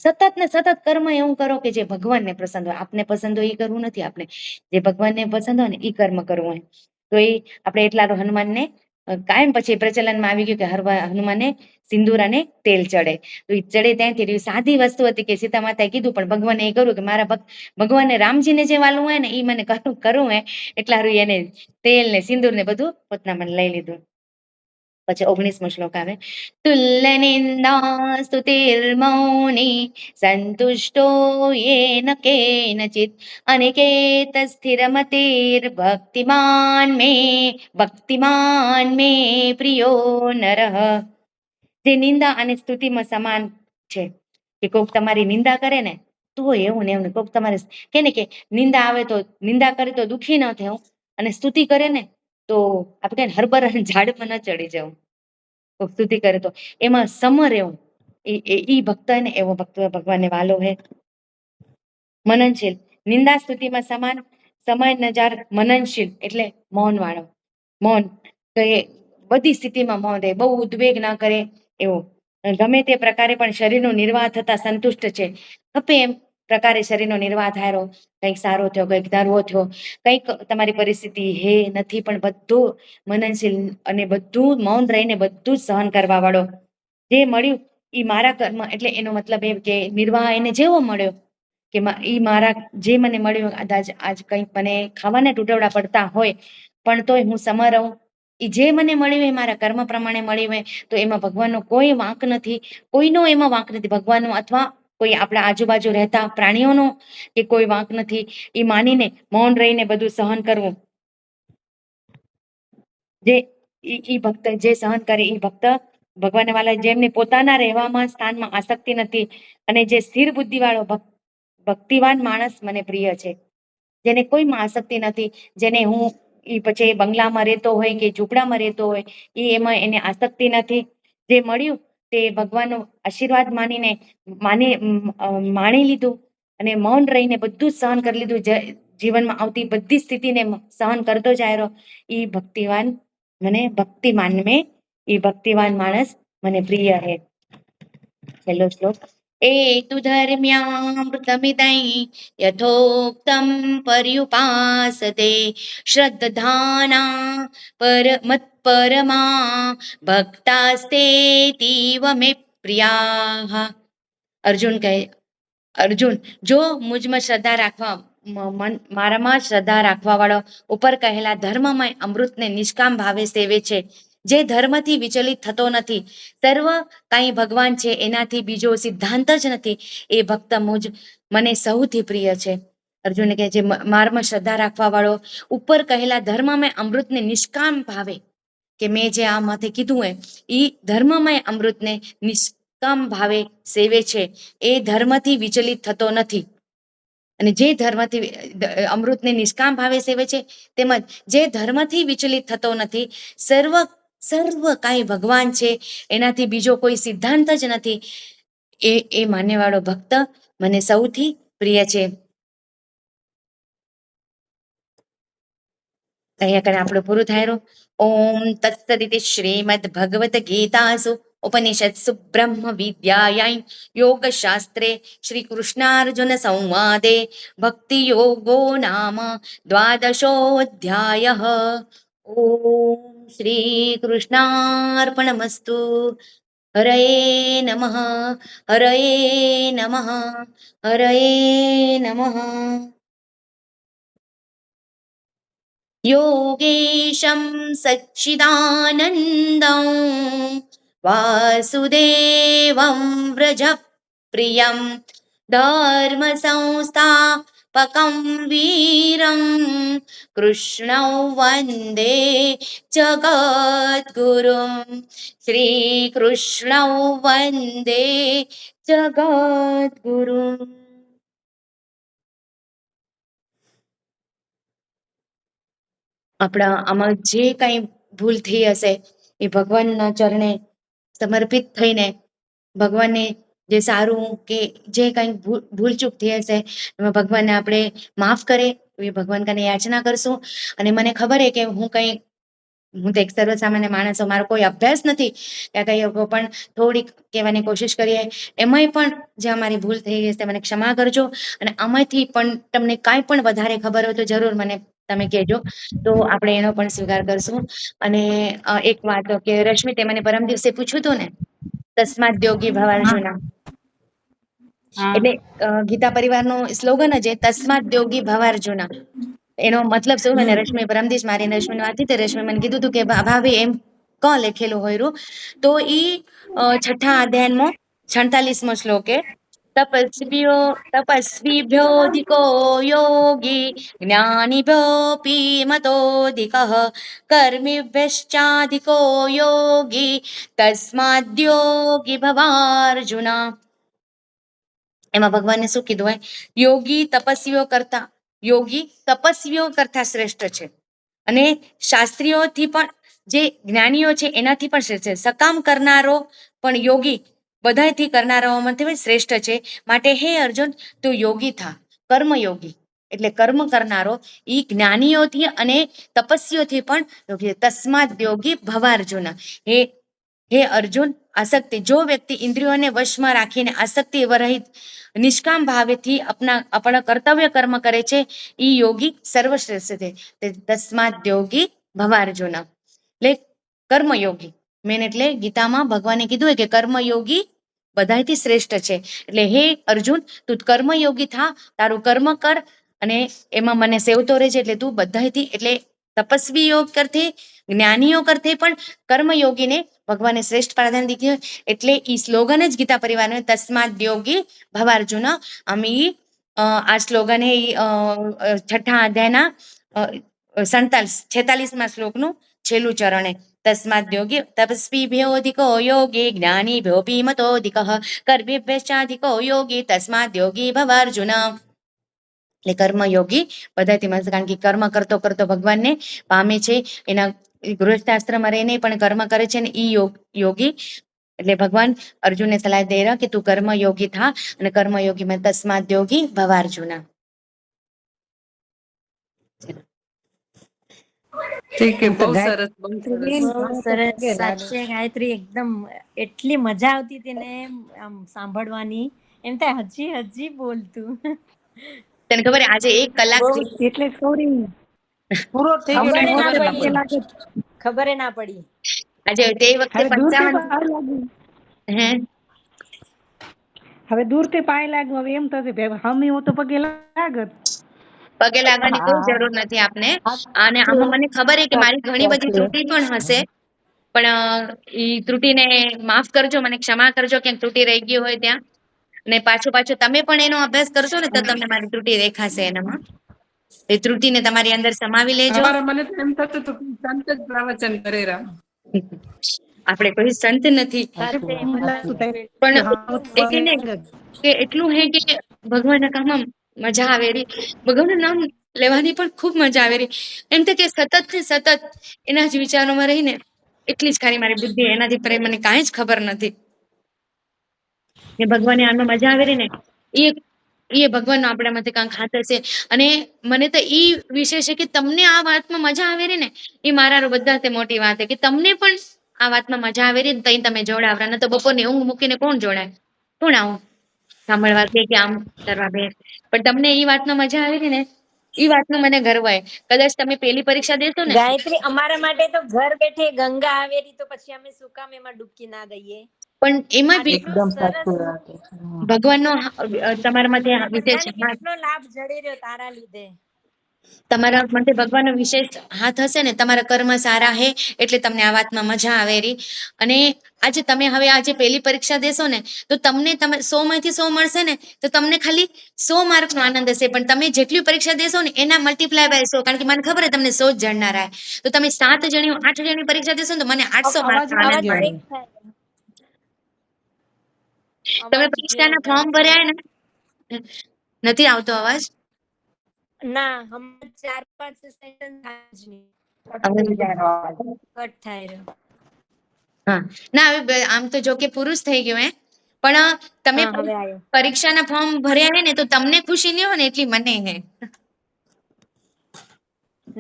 સતત ને સતત કર્મ એવું કરો કે જે ભગવાનને પસંદ હોય. આપને પસંદ હોય એ કરવું નથી, આપણે જે ભગવાનને પસંદ હોય ને એ કર્મ કરવું હોય. તો એ આપણે એટલા હનુમાનને કાયમ પછી પ્રચલનમાં આવી ગયું કે હનુમાને સિંદૂર અને તેલ ચડે. તો એ ચડે ત્યાંથી સાદી વસ્તુ હતી કે સીતા માતાએ કીધું, પણ ભગવાને એ કર્યું કે મારા ભગવાનને રામજીને જે વાલું હોય ને એ મને કરવું હોય, એટલા એને તેલ ને સિંદૂર ને બધું પોતાના મને લઈ લીધું. પછી 19મો શ્લોક આવે, તુલ્ય નિંદા સ્તુતિર્મૌની સંતુષ્ટો યેન કેનચિત અનિકેત સ્થિરમતિર ભક્તિમાન મે પ્રિયો નરઃ. જે નિંદા અને સ્તુતિમાં સમાન છે કે કોઈક તમારી નિંદા કરે ને તો એવું ને એવું કોઈક તમારે કે ને કે નિંદા આવે તો નિંદા કરે તો દુખી ન થવું, અને સ્તુતિ કરે ને તો આપણે કઈ હરબર ઝાડ પર ન ચડી જવું. કોઈક સ્તુતિ કરે તો એમાં સમર એવું ઈ ભક્ત ને એવો ભક્ત ભગવાનને વાલો હે. મનનશીલ, નિંદા સ્તુતિમાં સમાન, સમય નજાર મનનશીલ એટલે મૌન વાળો. મૌન કે બધી સ્થિતિમાં મૌન રહે, બહુ ઉદ્વેગ ના કરે એવો. ગમે તે પ્રકારે પણ શરીરનો નિર્વાહ થતા સંતુષ્ટ છે. ખપે એમ પ્રકારે શરીરનો નિર્વાહ થાય, કંઈક સારો થયો, કંઈક નરવો થયો, કંઈક તમારી પરિસ્થિતિ હે નથી, પણ બધું મનનશીલ અને બધું મૌન રહીને બધું જ સહન કરવા વાળો. જે મળ્યું એ મારા કર્મ, એટલે એનો મતલબ એમ કે નિર્વાહ એને જેવો મળ્યો કે ઈ મારા જે મને મળ્યું, આજ કંઈક મને ખાવાના ટૂટવડા પડતા હોય પણ તોય હું સમર રહું. એ જે મને મળ્યું એ મારા કર્મ પ્રમાણે મળ્યું હોય, તો એમાં ભગવાનનો કોઈ વાંક નથી, કોઈનો એમાં વાંક નથી ભગવાનનો, અથવા કોઈ આપણા આજુબાજુ રહેતા પ્રાણીઓનો કે કોઈ વાંક નથી. એ માનીને મૌન રહીને બધું સહન કરવું. જે ઈ ભક્ત જે સહન કરે એ ભક્ત ભગવાન વાલા, જેમને પોતાના રહેવામાં સ્થાનમાં આસક્તિ નથી અને જે સ્થિર બુદ્ધિ વાળો ભક્તિવાન માણસ મને પ્રિય છે. જેને કોઈમાં આસક્તિ નથી, જેને હું એ પછી બંગલામાં રહેતો હોય કે ઝૂંપડામાં રહેતો હોય એ એમાં એને આસક્તિ નથી. જે મળ્યું તે ભગવાનનો આશીર્વાદ માણી લીધું અને મૌન રહીને બધું જ સહન કરી લીધું. જીવનમાં આવતી બધી સ્થિતિને સહન કરતો જાય રહ્યો. ઈ ભક્તિવાન માણસ મને પ્રિય હે. છેલ્લો શ્લોક, એતુ ધર્મ્યામૃતમિદૈ યથોક્તમ પર્યુપાસતે શ્રદ્ધાના મત્પરમા ભક્તાસ્તેતીવ મે પ્રિયાઃ. અર્જુન કહે, અર્જુન જો મુજમાં શ્રદ્ધા રાખવા મારામાં શ્રદ્ધા રાખવા વાળો ઉપર કહેલા ધર્મમય અમૃતને નિષ્કામ ભાવે સેવે છે, જે ધર્મથી વિચલિત થતો નથી, સર્વ કાંઈ ભગવાન છે એનાથી બીજો સિદ્ધાંત જ નથી, એ ભક્ત મને સૌથી પ્રિય છે. અર્જુન કહે, જે મારમાં શ્રદ્ધા રાખવા વાળો ઉપર કહેલા ધર્મમય અમૃતને નિષ્કામ ભાવે, કે મેં જે આ માથે કીધું હોય એ ધર્મમય અમૃતને નિષ્કામ ભાવે સેવે છે, એ ધર્મથી વિચલિત થતો નથી. અને જે ધર્મથી અમૃતને નિષ્કામ ભાવે સેવે છે, તેમજ જે ધર્મથી વિચલિત થતો નથી, સર્વ કાંઈ ભગવાન છે એનાથી બીજો કોઈ સિદ્ધાંત જ નથી, એ માન્યવાળો ભક્ત મને સૌથી પ્રિય છે. અહીંયા કને આપણું પૂરું થાય. ઓમ તત્સદિતિ શ્રીમદ ભગવત ગીતાસુ ઉપનિષત્સુ બ્રહ્મ વિદ્યાયાં યોગશાસ્ત્રે શ્રી કૃષ્ણાર્જુન સંવાદે ભક્તિ યોગો નામ દ્વાદશોऽધ્યાયઃ. ઓમ શ્રી કૃષ્ણાર્પણમસ્તુ. હરયે નમઃ, હરયે નમઃ, હરયે નમઃ. યોગેશં સચ્ચિદાનંદં વાસુદેવં વ્રજપ્રિયં ધર્મસંસ્થાપકં વીરં કૃષ્ણં વંદે જગદ્ગુરું. શ્રીકૃષ્ણં વંદે જગદ્ગુરું. આપણા આમાં જે કઈ ભૂલ થઈ હશે એ ભગવાનના ચરણે સમર્પિત થઈને ભગવાનને જે સારું કે જે કઈ ભૂલચૂક થઈ હશે એમાં ભગવાનને આપણે માફ કરે એવી ભગવાન કને યાચના કરશું. અને મને ખબર છે કે હું તો એક સર્વસામાન્ય માણસ, મારો કોઈ અભ્યાસ નથી ત્યાં કઈ પણ થોડીક કહેવાની કોશિશ કરીએ. એમાંય પણ જે અમારી ભૂલ થઈ હશે મને ક્ષમા કરજો. અને આમાંથી પણ તમને કાંઈ પણ વધારે ખબર હોય તો જરૂર મને તમે કહેજો, તો આપણે એનો પણ સ્વીકાર કરશું. અને એક વાત કે રશ્મિ, તે મને પરમ દિવસે પૂછ્યું હતું ને, તસ્માદ યોગી ભવાર્જુના, એટલે ગીતા પરિવારનો સ્લોગન જ તસ્માદ યોગી ભવાર્જુના. એનો મતલબ શું? મને રશ્મિ પરમ દિવસ મારી રશ્મિ વાંચી તે રશ્મિ મને કીધું હતું કે ભાભી એમ કોણ લખેલું હોયરું, તો ઈ 6થા અધ્યાયનો 46મો શ્લોક એ તપસ્વીભ્યોધિકો યોગી જ્ઞાનિભ્યોऽપી મતોऽધિકઃ કર્મિભ્યશ્ચાધિકો યોગી તસ્માદ્યોગી ભવાર્જુન. એમાં ભગવાને શું કીધું હોય? યોગી તપસ્વીઓ કરતા શ્રેષ્ઠ છે, અને શાસ્ત્રીઓથી પણ, જે જ્ઞાનીઓ છે એનાથી પણ શ્રેષ્ઠ છે. સકામ કરનારો પણ યોગી બધાથી કરનારાઓમાંથી પણ શ્રેષ્ઠ છે. માટે હે અર્જુન, તું યોગી થા, કર્મયોગી એટલે કર્મ કરનારો. ઈ જ્ઞાનીઓથી અને તપસ્વીઓથી પણ યોગી. તસ્માદ યોગી ભવાર્જુન. હે અર્જુન, આસક્તિ, જો વ્યક્તિ ઇન્દ્રિયોને વશમાં રાખીને આસક્તિ રહિત નિષ્કામ ભાવેથી આપણા કર્તવ્ય કર્મ કરે છે, ઈ યોગી સર્વશ્રેષ્ઠ છે. તસ્માદ યોગી ભવાર્જુન એટલે કર્મયોગી. મેન એટલે ગીતામાં ભગવાને કીધું હોય કે કર્મયોગી બધાથી શ્રેષ્ઠ છે. એટલે હે અર્જુન, તું કર્મયોગી થા, તારું કર્મ કર, અને એમાં મને સેવતો રહેજે. એટલે તું બધાથી, એટલે તપસ્વીઓ કરતી, જ્ઞાનીઓ કરતી પણ કર્મયોગીને ભગવાને શ્રેષ્ઠ પ્રાધાન્ય દીધું. એટલે ઈ સ્લોગન જ ગીતા પરિવારનો તસ્માદ યોગી ભવાર્જુન. અમે આ સ્લોગન હે 6થા અધ્યાયના 46મા શ્લોકનું છેલ્લું ચરણ હે. તસ્માદ યોગી તપસ્વીભ્યોऽધિકો યોગી જ્ઞાનિભ્યોऽપી મતોऽધિકઃ કર્મિભ્યશ્ચાધિકો યોગી તસ્માદ યોગી ભવાર્જુન. એટલે કર્મયોગી બધાથી મસ્ત, કારણ કે કર્મ કરતો કરતો ભગવાનને પામે છે. એના ગૃહસ્થાશ્રમમાં રહીને પણ કર્મ કરે છે ને ઈ યોગી. એટલે ભગવાન અર્જુનને સલાહ દે રહ્યા કે તું કર્મયોગી થા, અને કર્મયોગીમાં તસ્માદ યોગી ભવાર્જુન. ઠીક છે, બહુ સરસ, બહુ સરસ. બહુ સરસ. સાચે ગાયત્રી, એકદમ એટલી મજા આવતી હતી ને આમ સાંભળવાની. એમ થાય હજી બોલતું. તને ખબર આજે 1 કલાક એટલે સોરી પૂરો થઈ ગયો. ખબર ના પડી. આજે તે વખતે હવે દૂરથી 55 પાય લાગ્યું. હે હવે દૂરથી પાય લાગ્યું. હવે એમ થશે હમી હું તો પગે લાગત. પગે લાગવાની કોઈ જરૂર નથી આપને. અને આમાં મને ખબર છે કે મારી ઘણી બધી ત્રુટી પણ હશે, પણ ઈ ત્રુટીને માફ કરજો, મને ક્ષમા કરજો ક્યાંક ત્રુટી રહી ગઈ હોય ત્યાં. અને પાછું તમે પણ એનો અભ્યાસ કરશો ને તો તમને મારી ત્રુટી દેખાશે એનામાં. એ ત્રુટીને તમારી અંદર સમાવી લેજો. મને તો એમ થતું હતું સંત જ પ્રવચન કરેરા. આપણે કોઈ સંત નથી, પણ એકને કે એટલું હે કે ભગવાનના કામમાં મજા આવે રહી, ભગવાનનું નામ લેવાની પણ ખૂબ મજા આવે રહી. એમ તો કે સતત ને સતત એના જ વિચારોમાં રહીને એટલી જ ખાલી મારી બુદ્ધિ, એનાથી પર મને કાંઈ જ ખબર નથી કે ભગવાનને આમાં મજા આવે રહી ને એ ભગવાનનો આપણામાંથી કાંઈક હાથ હશે. અને મને તો ઈ વિષય છે કે તમને આ વાતમાં મજા આવે રહી ને, એ મારા બધાથી મોટી વાત છે કે તમને પણ આ વાતમાં મજા આવે રહી ને તઈ તમે જોડાવરા. ન તો બપોરની ઊંઘ મૂકીને કોણ જોડાય? કોણ આવું સાંભળવા કે આમ કરવા બે? પણ તમને એ વાતમાં મજા આવી ને, એ વાતનો મને ગર્વ હોય. કદાચ તમે પેલી પરીક્ષા દેશો ને ગાયત્રી, અમારા માટે તો ઘર બેઠે ગંગા આવેલી, તો પછી અમે શું કામ એમાં ડૂબકી ના દઈએ? પણ એમાં બી આટલું સરસ ભગવાનનો તમારા માટે વિશેષ બધાને કેટલો લાભ જડી રહ્યો તારા લીધે. તમારા માટે ભગવાનનો વિશેષ હાથ હશે ને, તમારા કર્મ સારા હે એટલે તમને આ વાતમાં મજા આવે રી. અને આજે તમે હવે આજે પહેલી પરીક્ષા દેશો ને તો તમને 100 માંથી 100 મળશે ને તો તમને ખાલી 100 માર્કનો આનંદ હશે, પણ તમે જેટલી પરીક્ષા દેશો ને એના મલ્ટીપ્લાય બાય 100, કારણ કે મને ખબર છે તમને 100 જ જણનાર આવે, તો તમે 7 જણી 8 જણની પરીક્ષા દેશો ને તો મને 800 માર્કનો આનંદ અવાજ મળે. break થાય. તમે અવાજ પરીક્ષાના break ફોર્મ થાય. ભર્યા ને, નથી આવતો અવાજ? ના હમણાં 4-5 સેકન્ડ થાય જ નહીં. કટ થાય રહ્યો. હા ના, હવે આમ તો જો કે પુરુષ થઈ ગયું હે, પણ તમે હા હવે આવ્યો. પરીક્ષાના ફોર્મ ભર્યા હે ને તો તમને ખુશી નહીં હોય ને એટલી મને હે.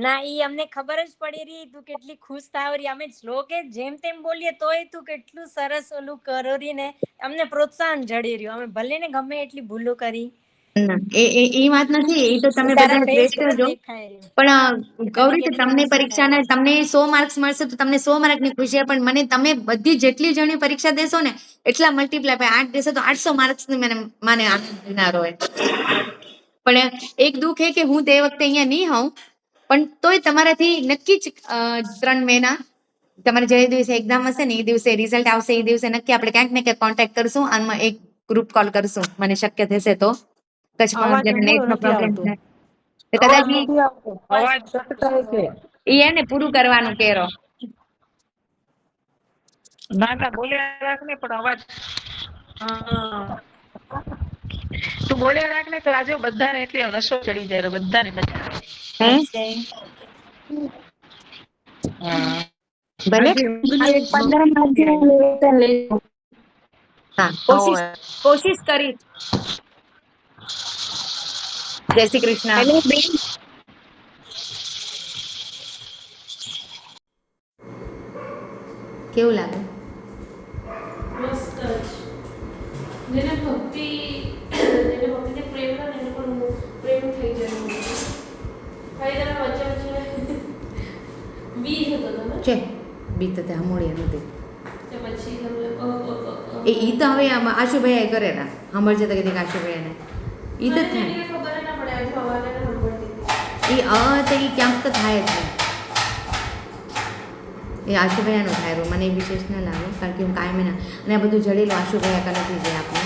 ના ઈ અમને ખબર જ પડી રહી તું કેટલી ખુશ થાવ રહી. અમે શ્લોકે જેમ તેમ બોલીએ તોય તું કેટલું સરસ ઓલું કરો રહી ને અમને પ્રોત્સાહન જડી રહ્યું. અમે ભલે ને ગમે એટલી ભૂલો કરી. ના એ વાત નથી, એ તો તમે તારા બધા ફેસ શ્રેષ્ઠ ઉપર જો. દેખાય રહ્યું પણ કે તને ગૌરી, કેટલી તમને ખુશી પરીક્ષાના થાય. તમને 100 માર્ક્સ મળશે તો તમને 100 માર્કની ખુશી છે, પણ મને તમે બધી જેટલી જણી પરીક્ષા દેશો ને એટલા મલ્ટીપ્લાય બાય 8 દેશો તો 800 માર્ક્સની મને આનંદ થનાર હોય. પણ એક દુઃખ હે કે હું તે વખતે અહીંયા નહીં હોઉં, પણ તોય તમારાથી નક્કી જ 3 મહિના તમારે જે દિવસે એક્ઝામ હશે ને એ દિવસે રિઝલ્ટ આવશે, એ દિવસે નક્કી આપણે ક્યાંક ને ક્યાંક કોન્ટેક્ટ કરશું, આમાં એક ગ્રુપ કોલ કરશું, મને શક્ય થશે તો. કચ્છમાં જેને નેટનો પ્રોબ્લેમ છે તો કદાચ ઈ એને પૂરું કરવાનું કેરો. ના ના બોલ્યા રાખ ને, પણ અવાજ તું બોલ્યા રાખ ને તો આજે બધાને એટલી નશો ચડી જાય, બધાને મજા આવે. હા ભલે હા, કોશિશ કરી. જય શ્રી કૃષ્ણ. કેવું લાગે? મસ્ત જ. જેને ભક્તિથી પ્રેમ કરે એને પણ પ્રેમ થઈ જાય. ખાલી તમે વચ્ચે બી હતો તમે છે બીત તે હમોળિયા નથી તો પછી તમે એ ઈ તો હવે આશુભાઈ કરેલા સાંભળજે તો કીધું આશુભાઈ ને ઈ તો થાય મને ખબર ના પડે આજે હવાને સાંભળતી એ તો એ ક્યાંક તો થાય જ નહીં. એ આશુભાઈનું થાય મને એ વિશેષ ના લાગે, કારણ કે હું કાયમ ના અને આ બધું જડેલું આશુભાઈ નથી જે આપણે